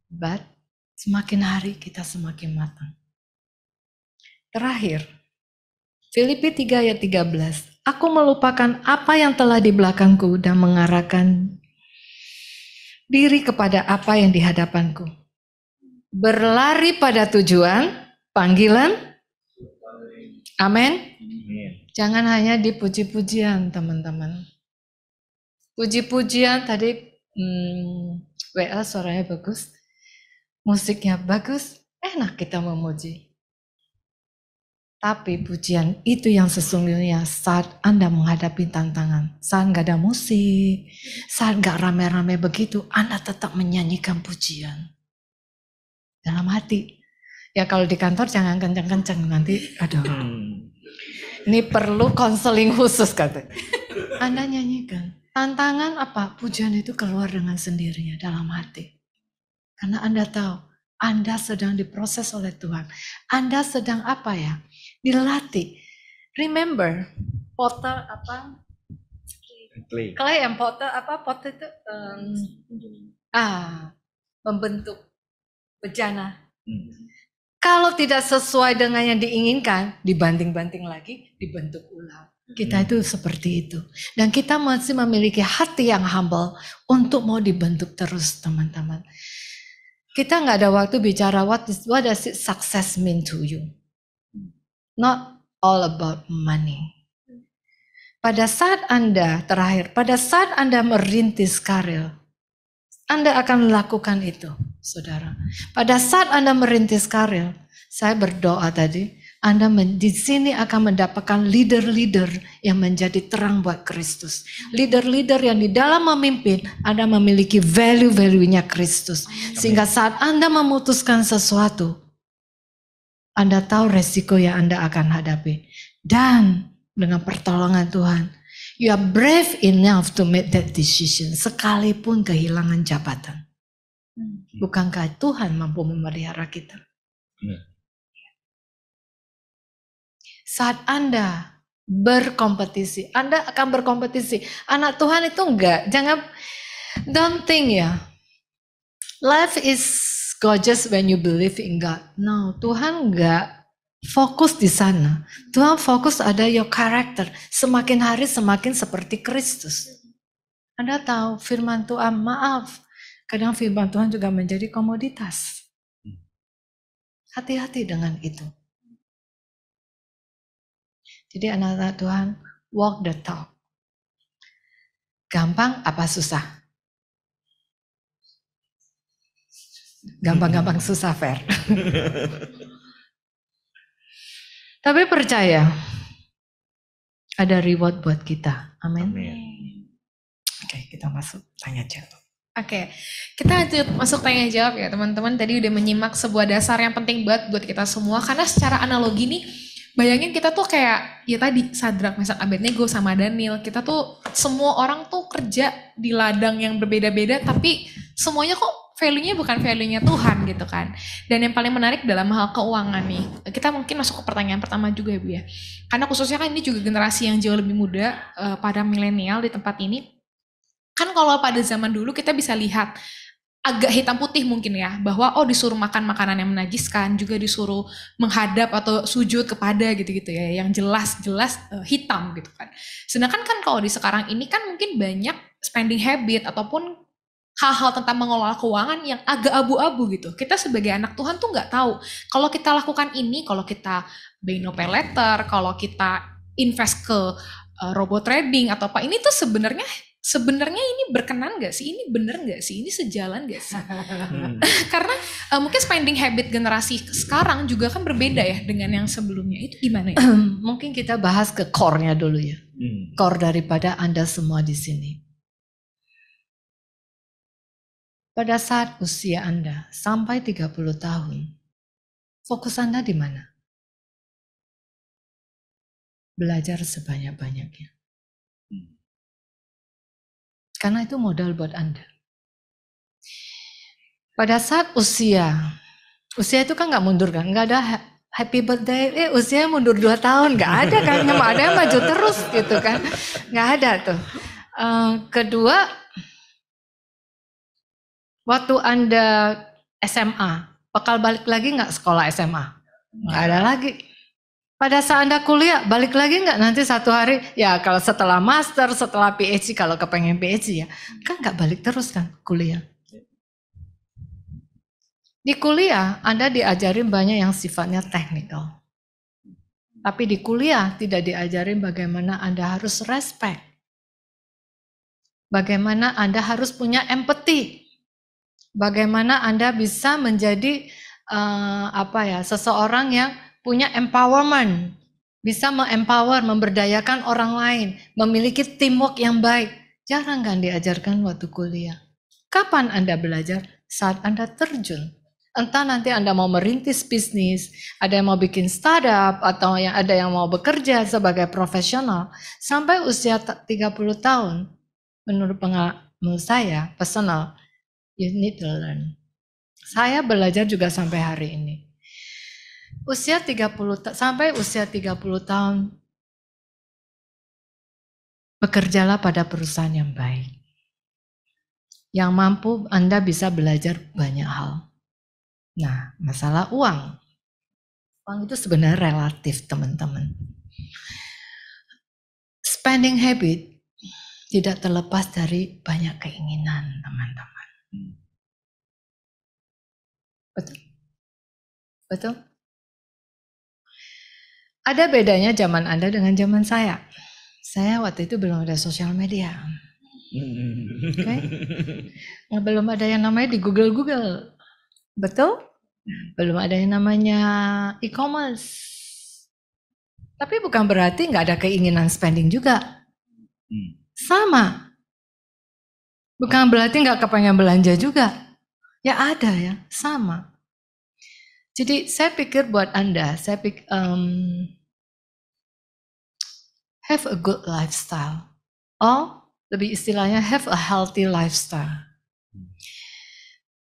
But semakin hari kita semakin matang. Terakhir, Filipi 3 ayat 13. Aku melupakan apa yang telah di belakangku dan mengarahkan diri kepada apa yang di hadapanku. Berlari pada tujuan, panggilan. Amin. Jangan hanya dipuji-pujian teman-teman. Puji-pujian tadi WA suaranya bagus. Musiknya bagus, enak kita memuji. Tapi pujian itu yang sesungguhnya saat Anda menghadapi tantangan. Saat gak ada musik, saat gak rame-rame begitu, Anda tetap menyanyikan pujian. Dalam hati. Ya kalau di kantor jangan kenceng-kenceng, nanti aduh. Ini perlu konseling khusus kata. Anda nyanyikan. Tantangan apa? Pujian itu keluar dengan sendirinya dalam hati. Karena Anda tahu, Anda sedang diproses oleh Tuhan. Anda sedang apa ya? Dilatih. Remember, potter apa? Clay and potter apa? Potter itu membentuk bejana. Kalau tidak sesuai dengan yang diinginkan, dibanting-banting lagi, dibentuk ulang. Kita itu seperti itu. Dan kita masih memiliki hati yang humble untuk mau dibentuk terus, teman-teman. Kita nggak ada waktu bicara what does it success mean to you. Not all about money. Pada saat Anda pada saat Anda merintis karir, Anda akan melakukan itu, saudara. Pada saat Anda merintis karir, saya berdoa tadi, Anda di sini akan mendapatkan leader-leader yang menjadi terang buat Kristus. Leader-leader yang di dalam memimpin, Anda memiliki value-value-nya Kristus. Sehingga saat Anda memutuskan sesuatu, Anda tahu resiko yang Anda akan hadapi. Dan dengan pertolongan Tuhan, you are brave enough to make that decision, sekalipun kehilangan jabatan. Bukankah Tuhan mampu memelihara kita? Saat Anda berkompetisi, Anda akan berkompetisi. Anak Tuhan itu don't think ya. Life is gorgeous when you believe in God. No, Tuhan enggak fokus di sana. Tuhan fokus ada your character. Semakin hari semakin seperti Kristus. Anda tahu firman Tuhan, maaf. Kadang firman Tuhan juga menjadi komoditas. Hati-hati dengan itu. Jadi anak-anak Tuhan, walk the talk. Gampang apa susah? Gampang-gampang susah, Fer. Tapi percaya, ada reward buat kita. Amin. Oke, kita masuk tanya jawab. Oke, kita lanjut masuk tanya jawab ya teman-teman. Tadi udah menyimak sebuah dasar yang penting banget buat kita semua. Karena secara analogi nih, bayangin kita tuh kayak ya tadi Sadrak, Mesak, Abednego sama Daniel. Kita tuh semua orang tuh kerja di ladang yang berbeda-beda, tapi semuanya kok value-nya bukan value-nya Tuhan gitu kan. Dan yang paling menarik dalam hal keuangan nih, kita mungkin masuk ke pertanyaan pertama juga ya Bu ya. Karena khususnya kan ini juga generasi yang jauh lebih muda, pada milenial di tempat ini. Kan kalau pada zaman dulu kita bisa lihat agak hitam putih mungkin ya, bahwa disuruh makan makanan yang menajiskan, juga disuruh menghadap atau sujud kepada gitu-gitu ya, yang jelas-jelas hitam gitu kan. Sedangkan kan kalau di sekarang ini kan mungkin banyak spending habit ataupun hal-hal tentang mengelola keuangan yang agak abu-abu gitu. Kita sebagai anak Tuhan tuh nggak tahu kalau kita lakukan ini, kalau kita buy no pay letter, kalau kita invest ke robot trading atau apa, ini tuh sebenarnya ini berkenan gak sih? Ini bener gak sih? Ini sejalan gak sih? Karena mungkin spending habit generasi sekarang juga kan berbeda ya dengan yang sebelumnya. Itu gimana ya? Mungkin kita bahas ke core-nya dulu ya. Core daripada Anda semua di sini. Pada saat usia Anda sampai 30 tahun, fokus Anda di mana? Belajar sebanyak-banyaknya. Karena itu modal buat Anda. Pada saat usia itu kan nggak mundur kan, nggak ada happy birthday, usia mundur 2 tahun, nggak ada kan, nggak ada yang maju terus gitu kan, nggak ada tuh. Kedua, waktu Anda SMA, bakal balik lagi nggak sekolah SMA? Nggak ada lagi. Pada saat Anda kuliah, balik lagi nggak nanti satu hari? Ya kalau setelah master, setelah PhD, kalau kepengen PhD ya, kan nggak balik terus kan kuliah. Di kuliah, Anda diajarin banyak yang sifatnya teknikal. Tapi di kuliah tidak diajarin bagaimana Anda harus respect. Bagaimana Anda harus punya empati. Bagaimana Anda bisa menjadi seseorang yang punya empowerment, bisa mempower, memberdayakan orang lain, memiliki teamwork yang baik. Jarang kan diajarkan waktu kuliah. Kapan Anda belajar? Saat Anda terjun. Entah nanti Anda mau merintis bisnis, ada yang mau bikin startup, atau ada yang mau bekerja sebagai profesional. Sampai usia 30 tahun, menurut saya, personal, you need to learn. Saya belajar juga sampai hari ini. Sampai usia 30 tahun, bekerjalah pada perusahaan yang baik. Yang mampu Anda bisa belajar banyak hal. Nah, masalah uang. Uang itu sebenarnya relatif, teman-teman. Spending habit tidak terlepas dari banyak keinginan, teman-teman. Betul? Betul? Ada bedanya zaman Anda dengan zaman saya. Saya waktu itu belum ada sosial media. Oke? Belum ada yang namanya di Google. Betul? Belum ada yang namanya e-commerce. Tapi bukan berarti nggak ada keinginan spending juga. Sama. Bukan berarti nggak kepengen belanja juga. Ya ada ya, sama. Jadi saya pikir buat Anda, have a good lifestyle. Oh, lebih istilahnya have a healthy lifestyle.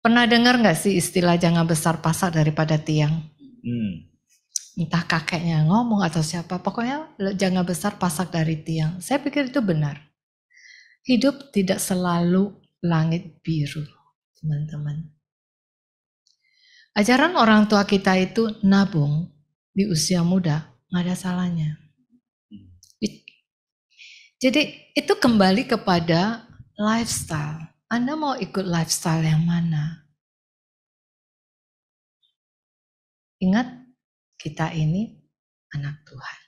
Pernah dengar nggak sih istilah jangan besar pasak daripada tiang? Entah kakeknya ngomong atau siapa, pokoknya jangan besar pasak dari tiang. Saya pikir itu benar. Hidup tidak selalu langit biru, teman-teman. Ajaran orang tua kita itu nabung di usia muda, nggak ada salahnya. Jadi itu kembali kepada lifestyle. Anda mau ikut lifestyle yang mana? Ingat, kita ini anak Tuhan.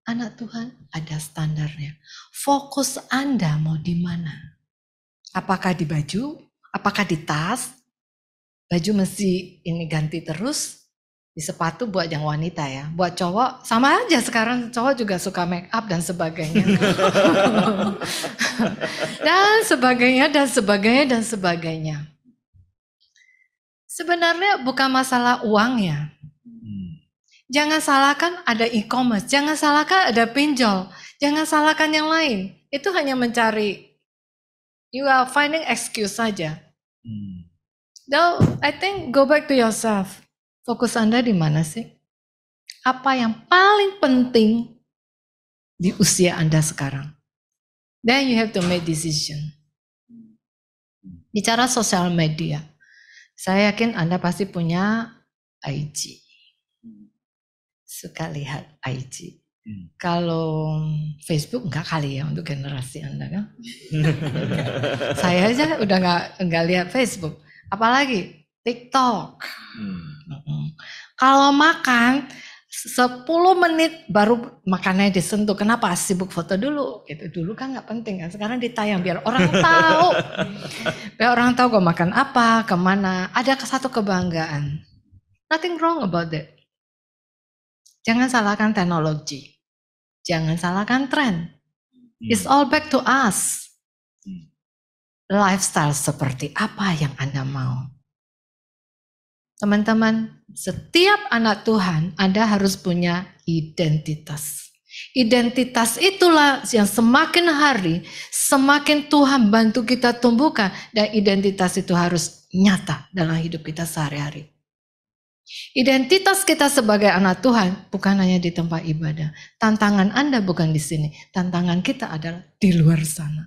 Anak Tuhan ada standarnya. Fokus Anda mau di mana? Apakah di baju? Apakah di tas? Baju mesti ini ganti terus. Di sepatu buat yang wanita ya. Buat cowok sama aja, sekarang cowok juga suka make up dan sebagainya. dan sebagainya. Sebenarnya bukan masalah uangnya. Jangan salahkan ada e-commerce, jangan salahkan ada pinjol, jangan salahkan yang lain. Itu hanya mencari, you are finding excuse saja. Now, I think go back to yourself. Fokus Anda di mana sih? Apa yang paling penting di usia Anda sekarang? Then you have to make decision. Bicara sosial media, saya yakin Anda pasti punya IG. Suka lihat IG. Kalau Facebook enggak kali ya untuk generasi Anda kan? Saya aja udah enggak lihat Facebook. Apalagi TikTok. Kalau makan 10 menit baru makannya disentuh. Kenapa? Sibuk foto dulu. Gitu. Dulu kan nggak penting kan. Sekarang ditayang biar orang tahu. Biar orang tahu gue makan apa, kemana. Ada satu kebanggaan. Nothing wrong about that. Jangan salahkan teknologi. Jangan salahkan tren. It's all back to us. Lifestyle seperti apa yang Anda mau? Teman-teman, setiap anak Tuhan Anda harus punya identitas. Identitas itulah yang semakin hari, semakin Tuhan bantu kita tumbuhkan. Dan identitas itu harus nyata dalam hidup kita sehari-hari. Identitas kita sebagai anak Tuhan bukan hanya di tempat ibadah. Tantangan Anda bukan di sini. Tantangan kita adalah di luar sana.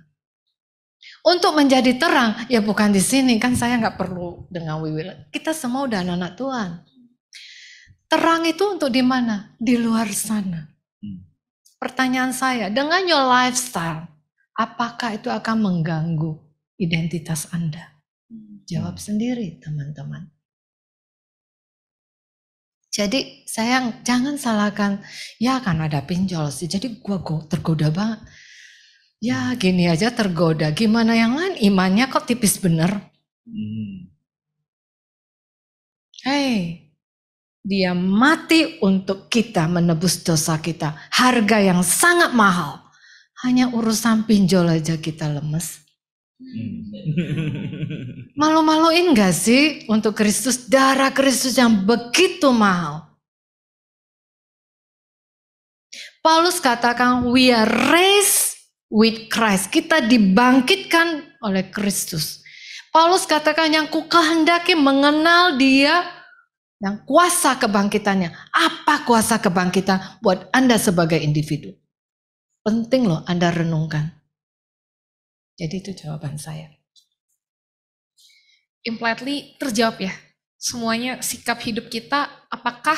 Untuk menjadi terang, ya bukan di sini. Kan saya nggak perlu dengan wiwil. Kita semua udah anak Tuhan. Terang itu untuk di mana? Di luar sana. Pertanyaan saya, dengan your lifestyle, apakah itu akan mengganggu identitas Anda? Jawab sendiri, teman-teman. Jadi jangan salahkan, ya kan ada pinjol sih, jadi gua tergoda banget. Ya gini aja tergoda, gimana yang lain imannya kok tipis bener. Hei, dia mati untuk kita menebus dosa kita. Harga yang sangat mahal. Hanya urusan pinjol aja kita lemes. Malu-maluin gak sih untuk Kristus, darah Kristus yang begitu mahal. Paulus katakan we are raised with Christ. Kita dibangkitkan oleh Kristus. Paulus katakan yang ku kehendaki mengenal dia yang kuasa kebangkitannya. Apa kuasa kebangkitan buat Anda sebagai individu? Penting loh Anda renungkan. Jadi itu jawaban saya. Implicitly terjawab ya. semuanya sikap hidup kita, apakah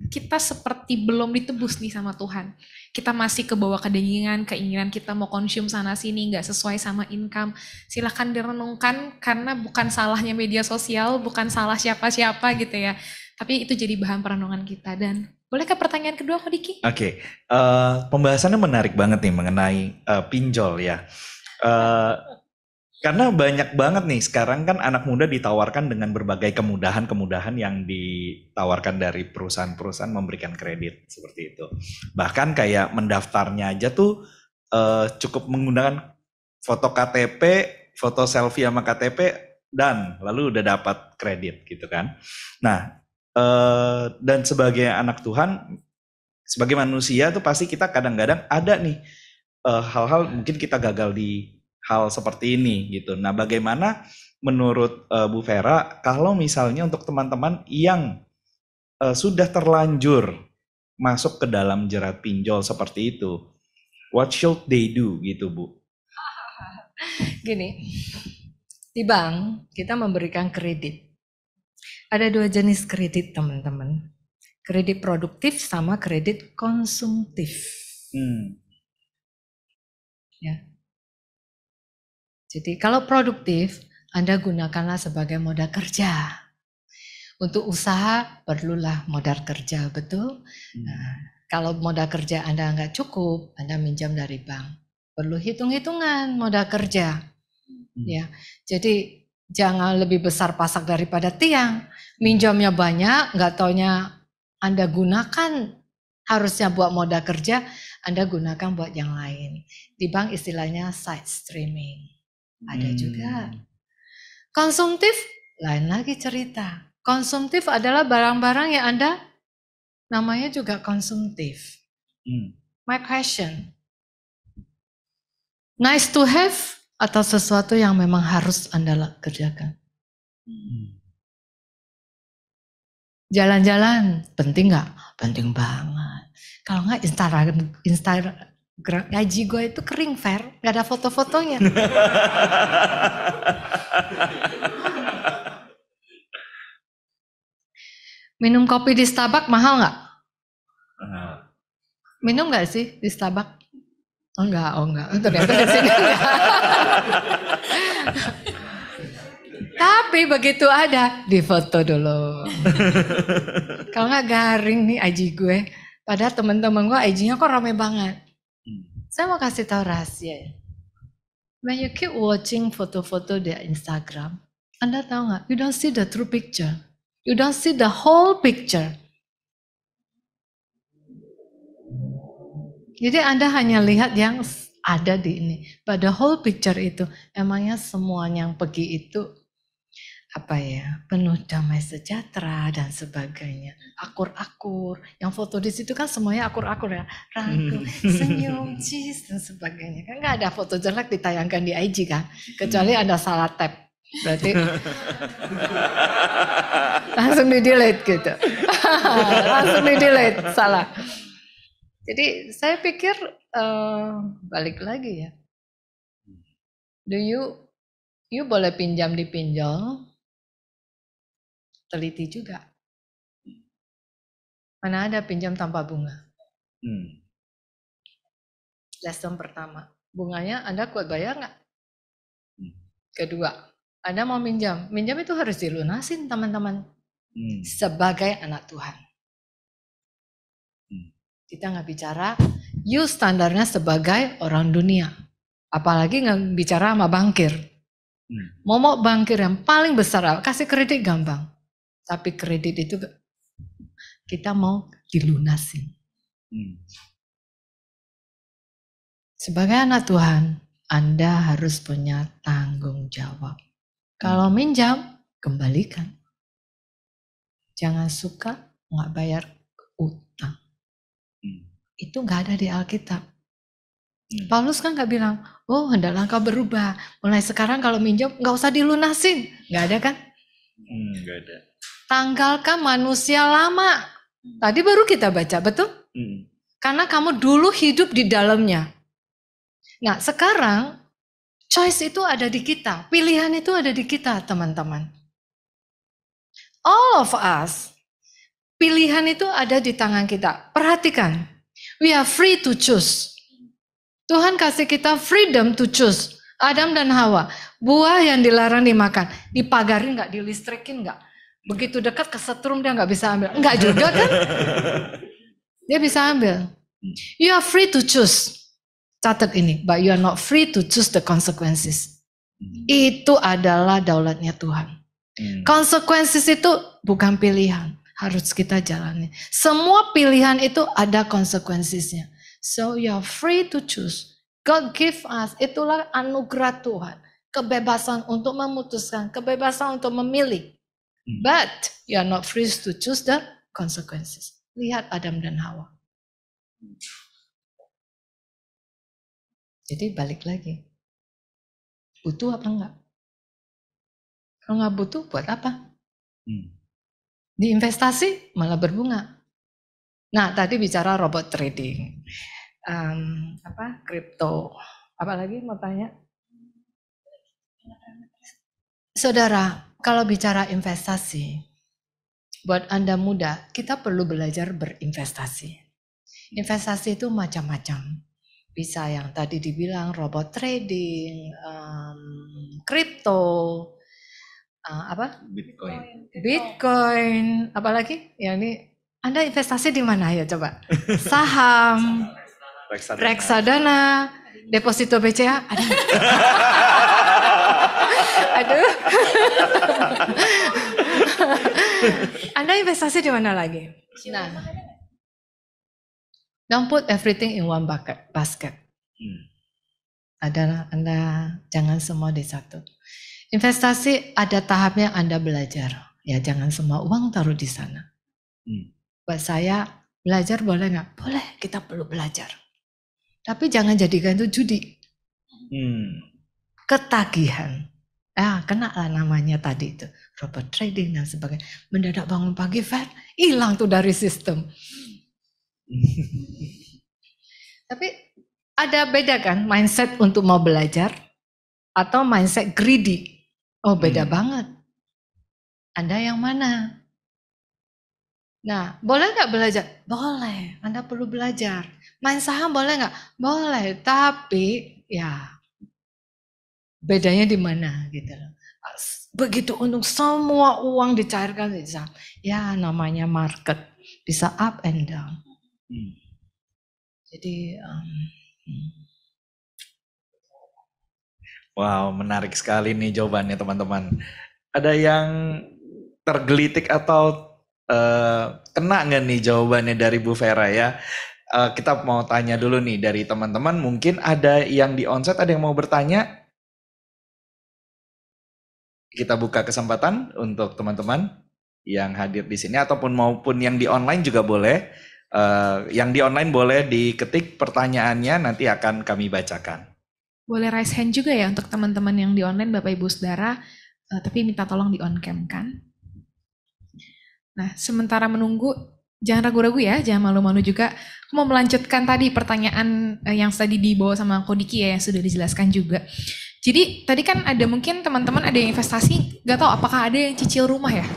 kita seperti belum ditebus nih sama Tuhan. Kita masih kebawa kedengingan, keinginan kita mau konsum sana sini, nggak sesuai sama income. Silahkan direnungkan, karena bukan salahnya media sosial, bukan salah siapa-siapa gitu ya. Tapi itu jadi bahan perenungan kita. Dan boleh ke pertanyaan kedua, Ko Diki? Oke, pembahasannya menarik banget nih mengenai pinjol ya. Karena banyak banget nih sekarang kan anak muda ditawarkan dengan berbagai kemudahan-kemudahan yang ditawarkan dari perusahaan-perusahaan memberikan kredit seperti itu. Bahkan kayak mendaftarnya aja tuh cukup menggunakan foto KTP, foto selfie sama KTP dan lalu udah dapat kredit gitu kan. Nah, dan sebagai anak Tuhan, sebagai manusia tuh pasti kita kadang-kadang ada nih hal-hal mungkin kita gagal di hal seperti ini gitu. Nah, bagaimana menurut Bu Vera kalau misalnya untuk teman-teman yang sudah terlanjur masuk ke dalam jerat pinjol seperti itu, what should they do gitu, Bu? Gini, di bank kita memberikan kredit. Ada 2 jenis kredit, teman-teman. Kredit produktif sama kredit konsumtif. Ya. Jadi kalau produktif, Anda gunakanlah sebagai modal kerja. Untuk usaha perlulah modal kerja, betul? Nah, kalau modal kerja Anda nggak cukup, Anda minjam dari bank. Perlu hitung-hitungan modal kerja. Ya, jadi jangan lebih besar pasak daripada tiang. Minjamnya banyak, nggak taunya Anda gunakan harusnya buat modal kerja, Anda gunakan buat yang lain. Di bank istilahnya side streaming. Ada juga. Konsumtif, lain lagi cerita. Konsumtif adalah barang-barang yang Anda namanya juga konsumtif. My question, nice to have atau sesuatu yang memang harus Anda kerjakan? Jalan-jalan, penting nggak? Penting banget. Kalau nggak Instagram gaji gue itu kering, Fer, nggak ada foto-fotonya. Minum kopi di Starbucks mahal nggak? Minum nggak sih di Starbucks? Oh enggak. Ternyata di sini enggak. Tapi begitu ada, difoto dulu. Kalau nggak garing nih IG gue. Padahal teman-teman gue IG-nya kok rame banget. Saya mau kasih tahu rahasia. When you keep watching foto-foto di Instagram, Anda tahu nggak? You don't see the true picture. You don't see the whole picture. Jadi Anda hanya lihat yang ada di ini. Pada whole picture itu, emangnya semua yang pergi itu penuh damai sejahtera dan sebagainya, akur-akur. Yang foto di situ kan semuanya akur-akur ya, rangkul, senyum, cheese dan sebagainya. Kan nggak ada foto jelek ditayangkan di IG kan, kecuali Anda salah tap, berarti langsung di-delete gitu, langsung di-delete, salah. Jadi saya pikir balik lagi ya, you boleh pinjam di pinjol. Teliti juga. Mana ada pinjam tanpa bunga? Lesson pertama. Bunganya Anda kuat bayar nggak? Kedua, Anda mau minjam. Minjam itu harus dilunasin, teman-teman. Sebagai anak Tuhan. Kita nggak bicara, you standarnya sebagai orang dunia. Apalagi nggak bicara sama bankir. Mau bankir yang paling besar, kasih kredit gampang. Tapi kredit itu kita mau dilunasin. Sebagai anak Tuhan, Anda harus punya tanggung jawab. Kalau minjam, kembalikan. Jangan suka nggak bayar utang. Itu nggak ada di Alkitab. Paulus kan nggak bilang, oh hendaklah engkau berubah. Mulai sekarang kalau minjam nggak usah dilunasin. Nggak ada kan? Nggak ada. Tanggalkan manusia lama. Tadi baru kita baca, betul? Karena kamu dulu hidup di dalamnya. Nah sekarang choice itu ada di kita. Pilihan itu ada di kita, teman-teman. All of us. Pilihan itu ada di tangan kita. Perhatikan. We are free to choose. Tuhan kasih kita freedom to choose. Adam dan Hawa. Buah yang dilarang dimakan. Dipagarin nggak? Dilistrikin nggak? Begitu dekat kesetrum dia nggak bisa ambil. Nggak juga kan? Dia bisa ambil. You are free to choose. Catat ini. But you are not free to choose the consequences. Itu adalah daulatnya Tuhan. Consequences itu bukan pilihan. Harus kita jalani. Semua pilihan itu ada konsekuensinya. So you are free to choose. God give us. Itulah anugerah Tuhan. Kebebasan untuk memutuskan. Kebebasan untuk memilih. But you are not free to choose the consequences. Lihat Adam dan Hawa. Jadi balik lagi. Butuh apa enggak? Kalau nggak butuh, buat apa? Di investasi malah berbunga. Nah, tadi bicara robot trading, kripto, apa lagi mau tanya? Saudara, kalau bicara investasi, buat Anda muda, kita perlu belajar berinvestasi. Investasi itu macam-macam. Bisa yang tadi dibilang robot trading, kripto, Bitcoin, apalagi? Yang ini Anda investasi di mana ya coba? Saham, reksadana, deposito BCA, ada. Aduh. Anda investasi di mana lagi? Nah, don't put everything in one basket. Anda jangan semua di satu. Investasi ada tahapnya Anda belajar. Ya jangan semua uang taruh di sana. Buat saya belajar boleh nggak? Boleh, kita perlu belajar. Tapi jangan jadikan itu judi. Ketagihan. Kena lah namanya tadi itu. Robot trading dan sebagainya. Mendadak bangun pagi, hilang tuh dari sistem. Tapi ada beda kan mindset untuk mau belajar atau mindset greedy. Oh beda banget. Anda yang mana? Nah boleh nggak belajar? Boleh, Anda perlu belajar. Main saham boleh nggak? Boleh, tapi ya bedanya di mana gitu loh. Begitu untung semua uang dicairkan di saham. Ya namanya market, bisa up and down. Jadi wow, menarik sekali nih jawabannya teman-teman. Ada yang tergelitik atau kena nggak nih jawabannya dari Bu Vera ya? Kita mau tanya dulu nih dari teman-teman. Mungkin ada yang di onsite, ada yang mau bertanya? Kita buka kesempatan untuk teman-teman yang hadir di sini ataupun maupun yang di online juga boleh. Yang di online boleh diketik pertanyaannya, nanti akan kami bacakan. Boleh raise hand juga ya untuk teman-teman yang di online Bapak Ibu Saudara, tapi minta tolong di on cam kan. Nah sementara menunggu, jangan ragu-ragu ya, jangan malu-malu juga. Aku mau melanjutkan tadi pertanyaan yang tadi dibawa sama Kodiki ya, yang sudah dijelaskan juga. Jadi tadi kan ada mungkin teman-teman ada yang investasi, gak tahu apakah ada yang cicil rumah ya.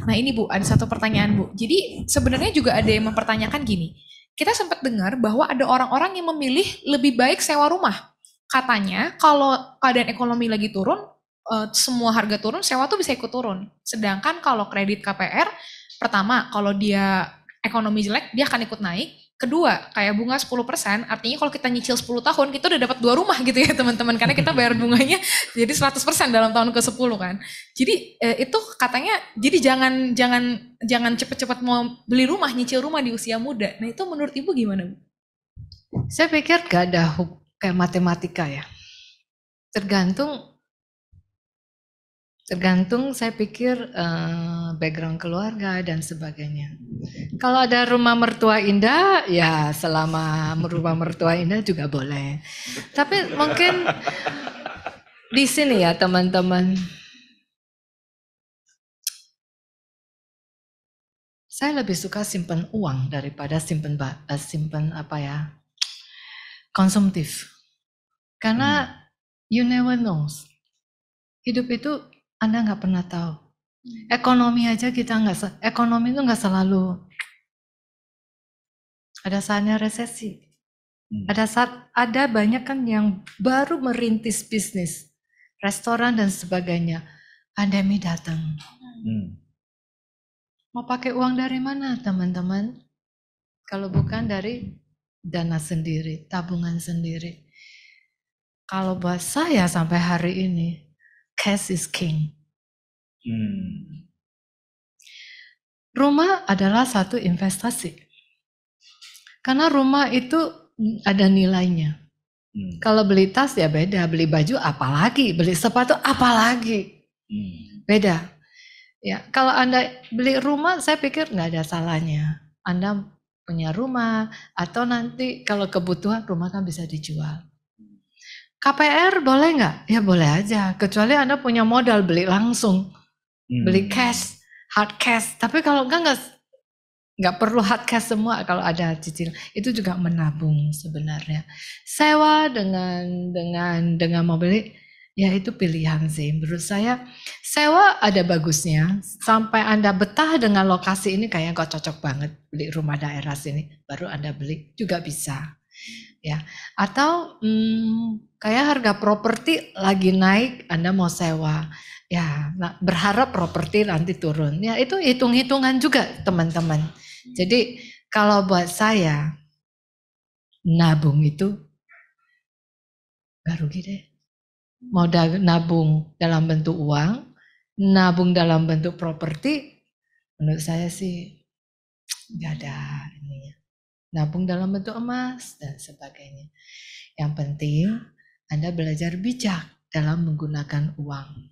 Nah ini Bu, ada satu pertanyaan Bu. Jadi sebenarnya juga ada yang mempertanyakan gini, kita sempat dengar bahwa ada orang-orang yang memilih lebih baik sewa rumah. Katanya kalau keadaan ekonomi lagi turun, semua harga turun, sewa tuh bisa ikut turun. Sedangkan kalau kredit KPR, pertama kalau dia ekonomi jelek, dia akan ikut naik. Kedua, kayak bunga 10%, artinya kalau kita nyicil 10 tahun, kita udah dapat 2 rumah gitu ya teman-teman. Karena kita bayar bunganya jadi 100% dalam tahun ke-10 kan. Jadi itu katanya, jadi jangan cepet-cepet mau beli rumah, nyicil rumah di usia muda. Nah itu menurut Ibu gimana Bu? Saya pikir gak ada kayak matematika ya. Tergantung saya pikir background keluarga dan sebagainya. Kalau ada rumah mertua indah, ya selama rumah mertua indah juga boleh. Tapi mungkin di sini ya teman-teman, saya lebih suka simpan uang daripada simpan konsumtif. Karena you never know. Hidup itu Anda nggak pernah tahu. Ekonomi aja kita ekonomi itu nggak selalu. Ada saatnya resesi. Ada banyak kan yang baru merintis bisnis, restoran dan sebagainya. Pandemi datang. Mau pakai uang dari mana teman-teman? Kalau bukan dari dana sendiri, tabungan sendiri. Kalau buat saya sampai hari ini, cash is king. Rumah adalah satu investasi. Karena rumah itu ada nilainya. Kalau beli tas ya beda, beli baju apalagi, beli sepatu apalagi. Beda. Ya, kalau Anda beli rumah saya pikir nggak ada salahnya. Anda punya rumah atau nanti kalau kebutuhan rumah kan bisa dijual. KPR boleh nggak? Ya boleh aja, kecuali Anda punya modal beli langsung. Beli cash, hard cash. Tapi kalau nggak perlu hard cash semua, kalau ada cicil itu juga menabung sebenarnya. Sewa dengan mau beli, ya itu pilihan sih. Menurut saya sewa ada bagusnya. Sampai Anda betah dengan lokasi ini kayaknya kok cocok banget beli rumah daerah sini, baru Anda beli juga bisa. Ya, atau kayak harga properti lagi naik, Anda mau sewa. Ya, berharap properti nanti turun. Ya, itu hitung-hitungan juga, teman-teman. Jadi, kalau buat saya nabung itu gak rugi deh. Mau nabung dalam bentuk uang, nabung dalam bentuk properti, menurut saya sih gak ada ininya. Nabung dalam bentuk emas dan sebagainya. Yang penting Anda belajar bijak dalam menggunakan uang.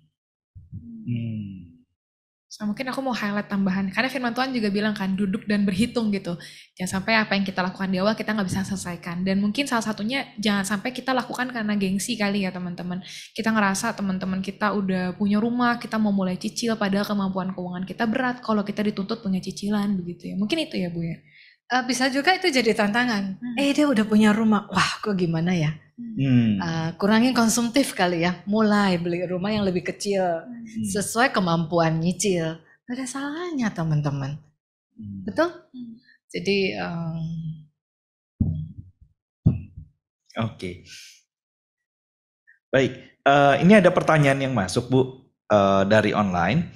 So, mungkin aku mau highlight tambahan, karena firman Tuhan juga bilang kan, duduk dan berhitung gitu. Jangan sampai apa yang kita lakukan di awal kita nggak bisa selesaikan. Dan mungkin salah satunya jangan sampai kita lakukan karena gengsi kali ya teman-teman. Kita ngerasa teman-teman kita udah punya rumah, kita mau mulai cicil, padahal kemampuan keuangan kita berat kalau kita dituntut punya cicilan begitu ya. Mungkin itu ya Bu ya. Bisa juga itu jadi tantangan. Dia udah punya rumah, wah kok gimana ya? Kurangin konsumtif kali ya, mulai beli rumah yang lebih kecil sesuai kemampuan nyicil. Gak ada salahnya teman-teman, betul? Jadi Oke. Baik, ini ada pertanyaan yang masuk Bu dari online.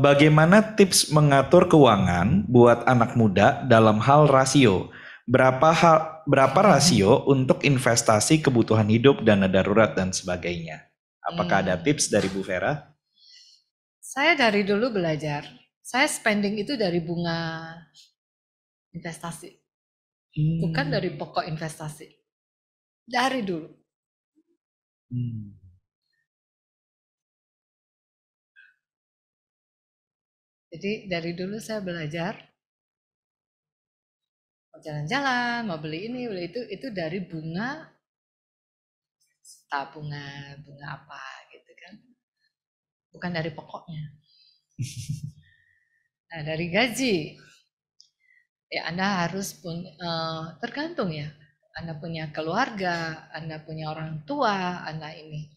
Bagaimana tips mengatur keuangan buat anak muda dalam hal rasio? Berapa rasio untuk investasi kebutuhan hidup, dana darurat dan sebagainya? Apakah ada tips dari Bu Vera? Saya dari dulu belajar. Saya spending itu dari bunga investasi. Bukan dari pokok investasi. Dari dulu. Jadi dari dulu saya belajar. Mau jalan-jalan, mau beli ini, beli itu dari bunga tabungan, bunga apa gitu kan. Bukan dari pokoknya. Nah, dari gaji. Ya Anda harus tergantung ya. Anda punya keluarga, Anda punya orang tua, Anda ini.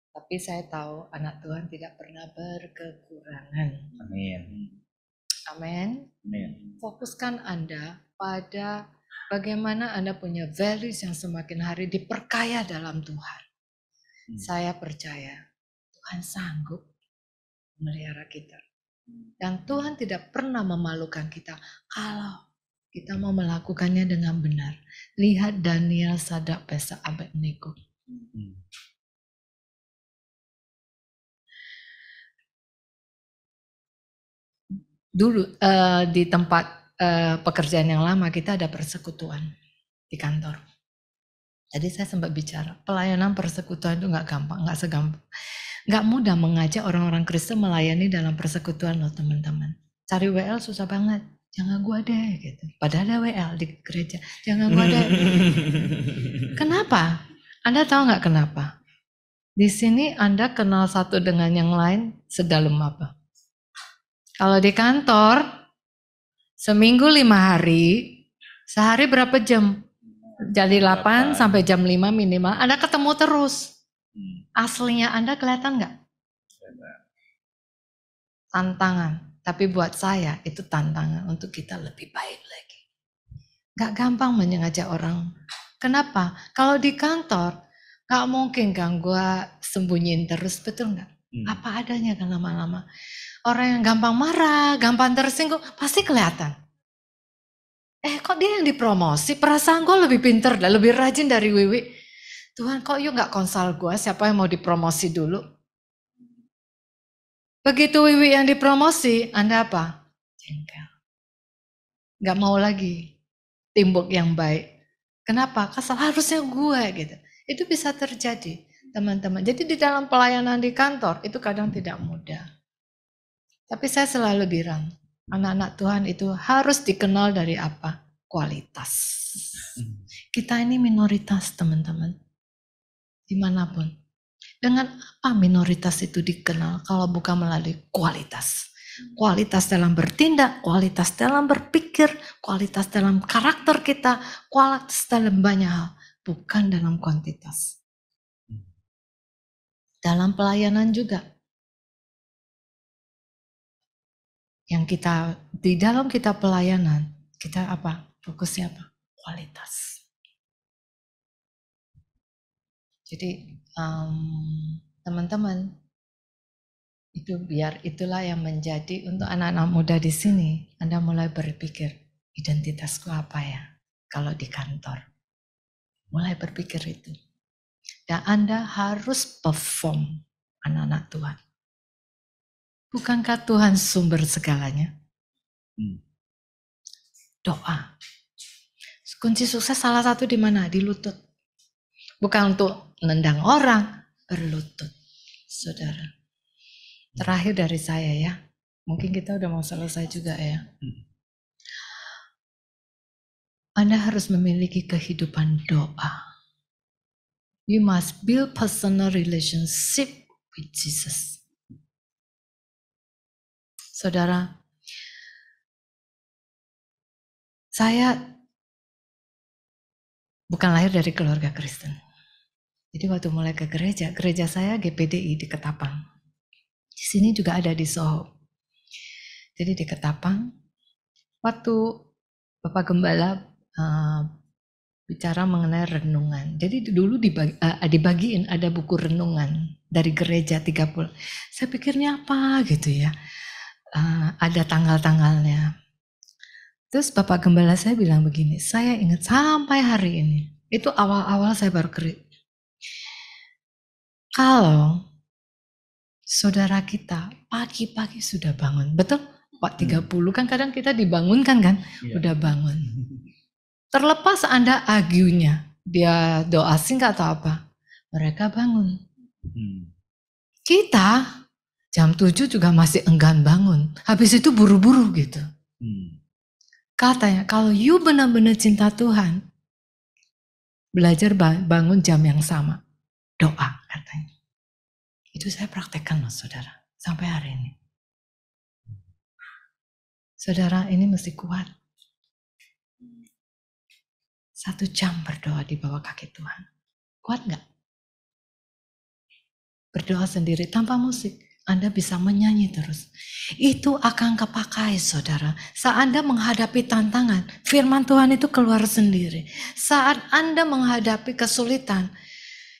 Tapi saya tahu anak Tuhan tidak pernah berkekurangan. Amin. Amin. Fokuskan Anda pada bagaimana Anda punya values yang semakin hari diperkaya dalam Tuhan. Saya percaya Tuhan sanggup memelihara kita. Dan Tuhan tidak pernah memalukan kita kalau kita mau melakukannya dengan benar. Lihat Daniel, Sadrak, Mesak, Abednego. Dulu di tempat pekerjaan yang lama kita ada persekutuan di kantor. Jadi saya sempat bicara, pelayanan persekutuan itu nggak gampang, nggak segampang. Nggak mudah mengajak orang-orang Kristen melayani dalam persekutuan loh teman-teman. Cari WL susah banget. Jangan gua deh gitu. Padahal ada WL di gereja. Jangan gua deh. Kenapa? Anda tahu nggak kenapa? Di sini Anda kenal satu dengan yang lain sedalam apa? Kalau di kantor seminggu 5 hari, sehari berapa jam? Jadi 8 sampai jam 5 minimal. Anda ketemu terus. Aslinya Anda kelihatan nggak? tantangan. Tapi buat saya itu tantangan untuk kita lebih baik lagi. Gak gampang mengajak orang. Kenapa? Kalau di kantor, gak mungkin kan gue sembunyiin terus, betul gak? Apa adanya kan lama-lama. Orang yang gampang marah, gampang tersinggung, pasti kelihatan. Kok dia yang dipromosi? Perasaan gue lebih pinter dan lebih rajin dari Wiwi. Tuhan, kok you gak konsul gue, siapa yang mau dipromosi dulu? Begitu Wiwi yang dipromosi, Anda apa? Jengkel. Gak mau lagi teamwork yang baik. Kenapa? Kesal harusnya gue gitu. Itu bisa terjadi, teman-teman. Jadi di dalam pelayanan di kantor itu kadang tidak mudah. Tapi saya selalu bilang, anak-anak Tuhan itu harus dikenal dari apa? Kualitas. Kita ini minoritas, teman-teman. Dimanapun. Dengan apa minoritas itu dikenal kalau bukan melalui kualitas? Kualitas dalam bertindak, kualitas dalam berpikir, kualitas dalam karakter kita, kualitas dalam banyak hal, bukan dalam kuantitas. Dalam pelayanan juga. Yang kita di dalam kita pelayanan, kita apa? Fokusnya apa? Kualitas. Jadi teman-teman, itu biar itulah yang menjadi untuk anak-anak muda di sini. Anda mulai berpikir, identitasku apa ya kalau di kantor? Mulai berpikir itu. Dan Anda harus perform, anak-anak Tuhan. Bukankah Tuhan sumber segalanya? Doa. Kunci sukses salah satu di mana? Di lutut. Bukan untuk menendang orang, berlutut. Saudara. Terakhir dari saya ya. Mungkin kita udah mau selesai juga ya. Anda harus memiliki kehidupan doa. You must build personal relationship with Jesus. Saudara, saya bukan lahir dari keluarga Kristen. Jadi waktu mulai ke gereja saya GPDI di Ketapang. Di sini juga ada di Soho. Jadi di Ketapang, waktu Bapak Gembala bicara mengenai renungan. Jadi dulu dibagiin ada buku renungan dari gereja 30. Saya pikirnya apa gitu ya. Ada tanggal-tanggalnya. Terus Bapak Gembala saya bilang begini, saya ingat sampai hari ini. Itu awal-awal saya baru kalau saudara kita pagi-pagi sudah bangun, betul? 4.30 kan kadang kita dibangunkan kan, udah bangun. Terlepas Anda agunya, dia doa singkat atau apa, mereka bangun. Kita jam 7 juga masih enggan bangun, habis itu buru-buru gitu. Katanya kalau you benar-benar cinta Tuhan, belajar bangun jam yang sama, doa katanya. Itu saya praktekkan loh saudara, sampai hari ini. Saudara ini mesti kuat. 1 jam berdoa di bawah kaki Tuhan. Kuat gak? Berdoa sendiri tanpa musik. Anda bisa menyanyi terus. Itu akan kepakai saudara. Saat Anda menghadapi tantangan, firman Tuhan itu keluar sendiri. Saat Anda menghadapi kesulitan,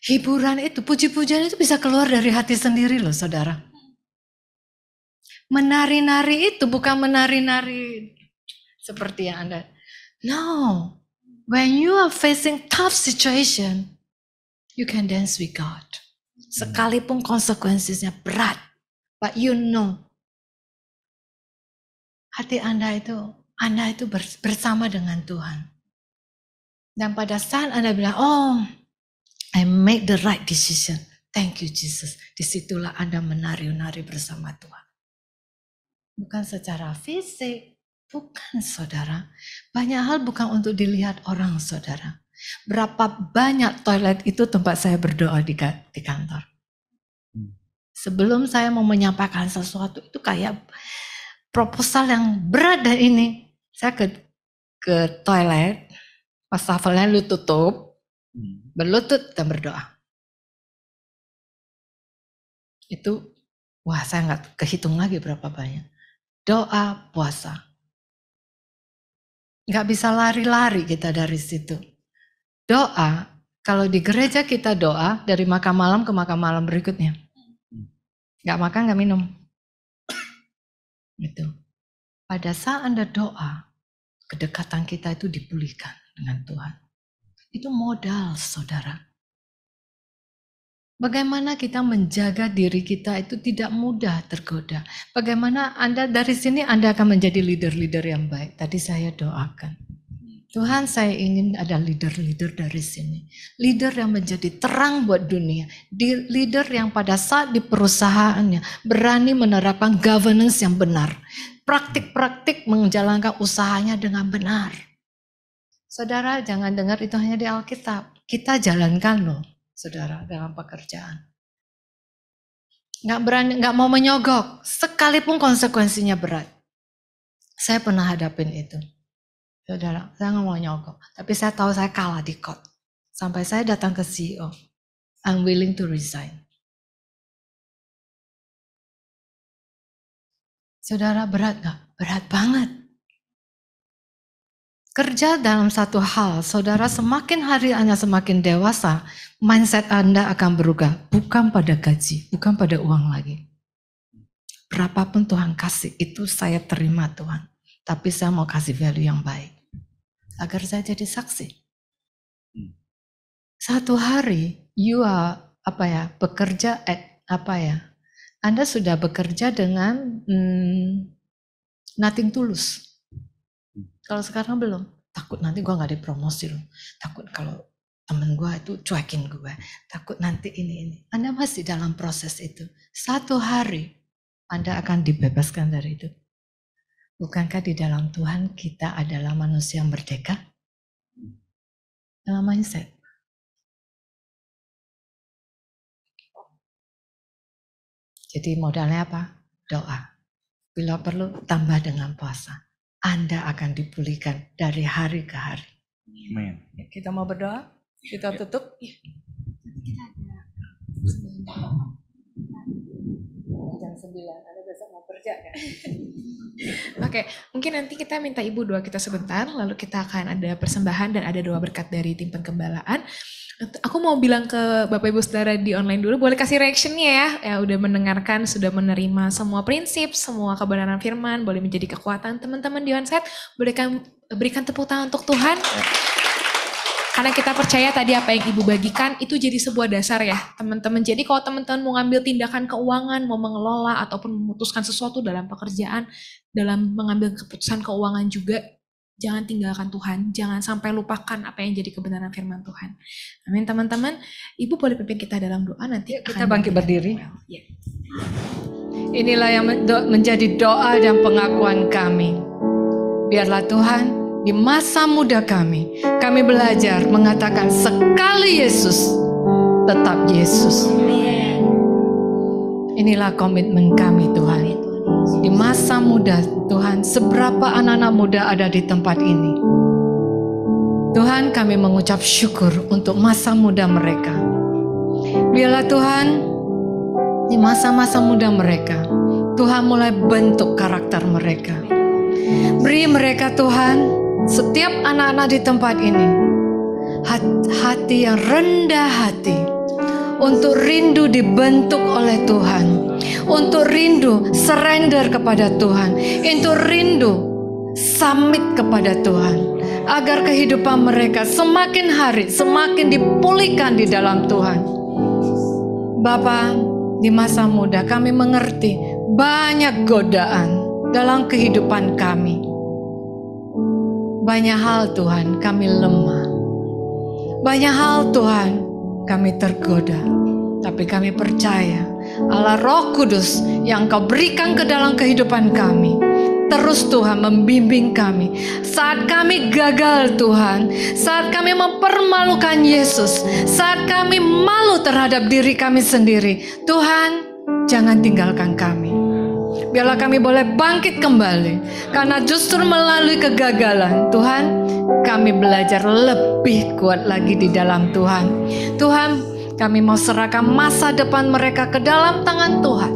hiburan itu, puji-pujian itu bisa keluar dari hati sendiri loh saudara. Menari-nari itu bukan menari-nari seperti yang Anda. No, when you are facing tough situation, you can dance with God. Sekalipun konsekuensinya berat, but you know. Hati Anda itu bersama dengan Tuhan. Dan pada saat Anda bilang, oh, I make the right decision. Thank you Jesus. Disitulah Anda menari-nari bersama Tuhan. Bukan secara fisik, bukan saudara. Banyak hal bukan untuk dilihat orang saudara. Berapa banyak toilet itu tempat saya berdoa di kantor. Sebelum saya mau menyampaikan sesuatu itu kayak proposal yang berat dan ini. Saya ke toilet, wastafelnya lu tutup, berlutut dan berdoa. Itu Wah, saya nggak kehitung lagi berapa banyak. Doa, puasa. Nggak bisa lari-lari kita dari situ. Doa, kalau di gereja kita doa dari makan malam ke makan malam berikutnya. Nggak makan, nggak minum. Gitu. Pada saat Anda doa, kedekatan kita itu dipulihkan dengan Tuhan. Itu modal, saudara. Bagaimana kita menjaga diri kita itu tidak mudah tergoda. Bagaimana Anda dari sini Anda akan menjadi leader-leader yang baik. Tadi saya doakan. Tuhan, saya ingin ada leader-leader dari sini. Leader yang menjadi terang buat dunia. Leader yang pada saat di perusahaannya berani menerapkan governance yang benar. Praktik-praktik menjalankan usahanya dengan benar. Saudara, jangan dengar itu hanya di Alkitab. Kita jalankan loh, saudara, dalam pekerjaan. Nggak mau menyogok, sekalipun konsekuensinya berat. Saya pernah hadapin itu. Saudara, saya nggak mau nyogok, tapi saya tahu saya kalah di court. Sampai saya datang ke CEO, I'm willing to resign. Saudara, berat nggak? Berat banget. Kerja dalam satu hal, saudara, semakin hari Anda semakin dewasa, mindset Anda akan berubah. Bukan pada gaji, bukan pada uang lagi. Berapapun Tuhan kasih, itu saya terima Tuhan. Tapi saya mau kasih value yang baik. Agar saya jadi saksi. Satu hari, bekerja Anda sudah bekerja dengan nothing tulus. Kalau sekarang belum, takut nanti gue gak dipromosi loh. Takut kalau temen gue itu cuekin gue. Takut nanti ini. Anda masih dalam proses itu. Satu hari Anda akan dibebaskan dari itu. Bukankah di dalam Tuhan kita adalah manusia yang merdeka? Dalam mindset. Jadi modalnya apa? Doa. Bila perlu tambah dengan puasa. Anda akan dipulihkan dari hari ke hari. Amin. Kita mau berdoa? Kita tutup? Jam 9, Anda besok mau kerja kan? Oke, mungkin nanti kita minta Ibu doa kita sebentar, lalu kita akan ada persembahan dan ada doa berkat dari tim penggembalaan. Aku mau bilang ke Bapak Ibu Saudara di online dulu, boleh kasih reactionnya ya. Ya udah mendengarkan, sudah menerima semua prinsip, semua kebenaran firman, boleh menjadi kekuatan teman-teman di onsite. Berikan tepuk tangan untuk Tuhan. Karena kita percaya tadi apa yang Ibu bagikan itu jadi sebuah dasar ya teman-teman. Jadi kalau teman-teman mau ngambil tindakan keuangan, mau mengelola ataupun memutuskan sesuatu dalam pekerjaan, dalam mengambil keputusan keuangan juga, jangan tinggalkan Tuhan. Jangan sampai lupakan apa yang jadi kebenaran firman Tuhan. Amin teman-teman. Ibu boleh pimpin kita dalam doa nanti. Kita bangkit berdiri. Ya. Inilah yang menjadi doa dan pengakuan kami. Biarlah Tuhan, di masa muda kami belajar mengatakan sekali Yesus, tetap Yesus. Inilah komitmen kami Tuhan. Di masa muda Tuhan, seberapa anak-anak muda ada di tempat ini. Tuhan, kami mengucap syukur untuk masa muda mereka. Biarlah Tuhan, di masa-masa muda mereka, Tuhan mulai bentuk karakter mereka. Beri mereka Tuhan, setiap anak-anak di tempat ini, hati yang rendah hati, untuk rindu dibentuk oleh Tuhan, untuk rindu surrender kepada Tuhan, untuk rindu submit kepada Tuhan, agar kehidupan mereka semakin hari semakin dipulihkan di dalam Tuhan. Bapa, di masa muda kami mengerti banyak godaan dalam kehidupan kami. Banyak hal Tuhan kami lemah. Banyak hal Tuhan kami tergoda. Tapi kami percaya Allah Roh Kudus yang Kau berikan ke dalam kehidupan kami, terus Tuhan membimbing kami. Saat kami gagal Tuhan, saat kami mempermalukan Yesus, saat kami malu terhadap diri kami sendiri, Tuhan jangan tinggalkan kami. Biarlah kami boleh bangkit kembali. Karena justru melalui kegagalan Tuhan, kami belajar lebih kuat lagi di dalam Tuhan. Tuhan, kami mau serahkan masa depan mereka ke dalam tangan Tuhan.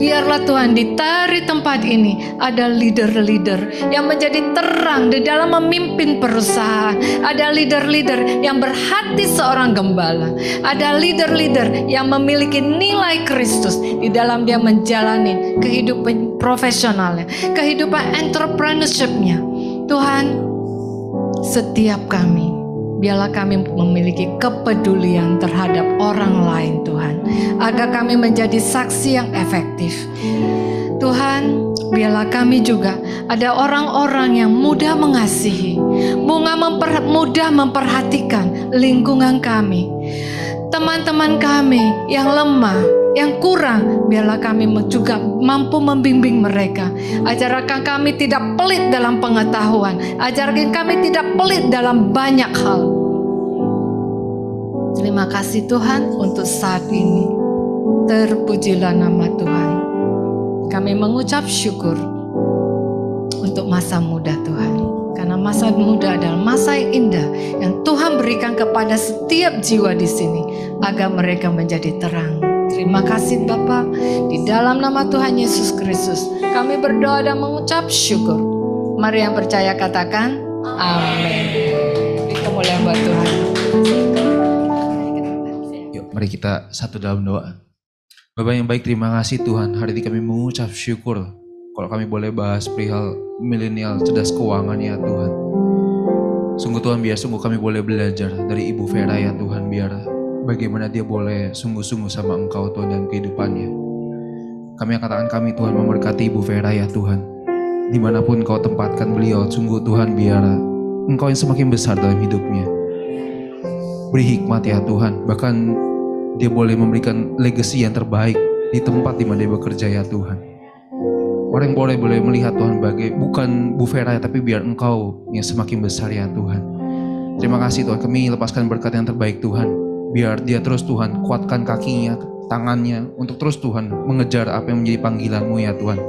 Biarlah Tuhan dari tempat ini ada leader-leader yang menjadi terang di dalam memimpin perusahaan. Ada leader-leader yang berhati seorang gembala. Ada leader-leader yang memiliki nilai Kristus di dalam dia menjalani kehidupan profesionalnya, kehidupan entrepreneurship-nya. Tuhan, setiap kami, biarlah kami memiliki kepedulian terhadap orang lain Tuhan, agar kami menjadi saksi yang efektif. Tuhan, biarlah kami juga ada orang-orang yang mudah mengasihi, mudah memperhatikan lingkungan kami, teman-teman kami yang lemah, yang kurang, biarlah kami juga mampu membimbing mereka. Ajarkan kami tidak pelit dalam pengetahuan, ajarkan kami tidak pelit dalam banyak hal. Terima kasih Tuhan untuk saat ini. Terpujilah nama Tuhan. Kami mengucap syukur untuk masa muda Tuhan. Karena masa muda adalah masa yang indah yang Tuhan berikan kepada setiap jiwa di sini agar mereka menjadi terang. Terima kasih Bapa, di dalam nama Tuhan Yesus Kristus kami berdoa dan mengucap syukur. Mari yang percaya katakan amin. Beri kemuliaan buat Tuhan. Yuk mari kita satu dalam doa. Bapa yang baik, terima kasih Tuhan, hari ini kami mengucap syukur kalau kami boleh bahas perihal milenial cerdas keuangan ya Tuhan. Sungguh Tuhan, biar sungguh kami boleh belajar dari Ibu Vera ya Tuhan, biar bagaimana dia boleh sungguh-sungguh sama Engkau Tuhan dalam kehidupannya. Kami katakan kami Tuhan memberkati Ibu Vera ya Tuhan. Dimanapun Kau tempatkan beliau, sungguh Tuhan biar Engkau yang semakin besar dalam hidupnya. Beri hikmat ya Tuhan, bahkan dia boleh memberikan legacy yang terbaik di tempat di mana dia bekerja ya Tuhan. Orang boleh melihat Tuhan bukan Bu Vera tapi biar Engkau yang semakin besar ya Tuhan. Terima kasih Tuhan, kami lepaskan berkat yang terbaik Tuhan. Biar dia terus Tuhan kuatkan kakinya, tangannya untuk terus Tuhan mengejar apa yang menjadi panggilan-Mu ya Tuhan.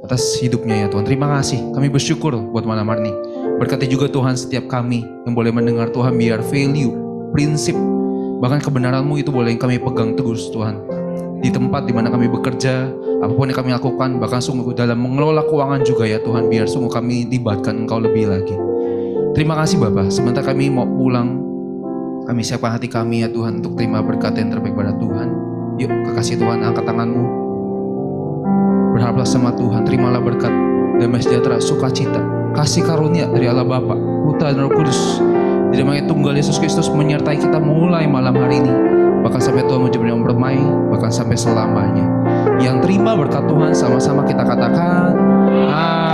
Atas hidupnya ya Tuhan. Terima kasih, kami bersyukur buat malam hari ini. Berkati juga Tuhan setiap kami yang boleh mendengar Tuhan, biar value, prinsip, bahkan kebenaran-Mu itu boleh kami pegang terus Tuhan. Di tempat di mana kami bekerja, apapun yang kami lakukan, bahkan sungguh dalam mengelola keuangan juga ya Tuhan, biar sungguh kami libatkan Engkau lebih lagi. Terima kasih Bapa, sementara kami mau pulang, kami siapkan hati kami ya Tuhan untuk terima berkat yang terbaik pada Tuhan. Yuk kekasih Tuhan, angkat tanganmu, berharaplah sama Tuhan, terimalah berkat, damai sejahtera, sukacita, kasih karunia dari Allah Bapa, Putra dan Roh Kudus, di dalam Tunggal Yesus Kristus menyertai kita mulai malam hari ini, bahkan sampai Tuhan menjadi yang bermain, bahkan sampai selamanya. Yang terima berkat Tuhan sama-sama kita katakan amin.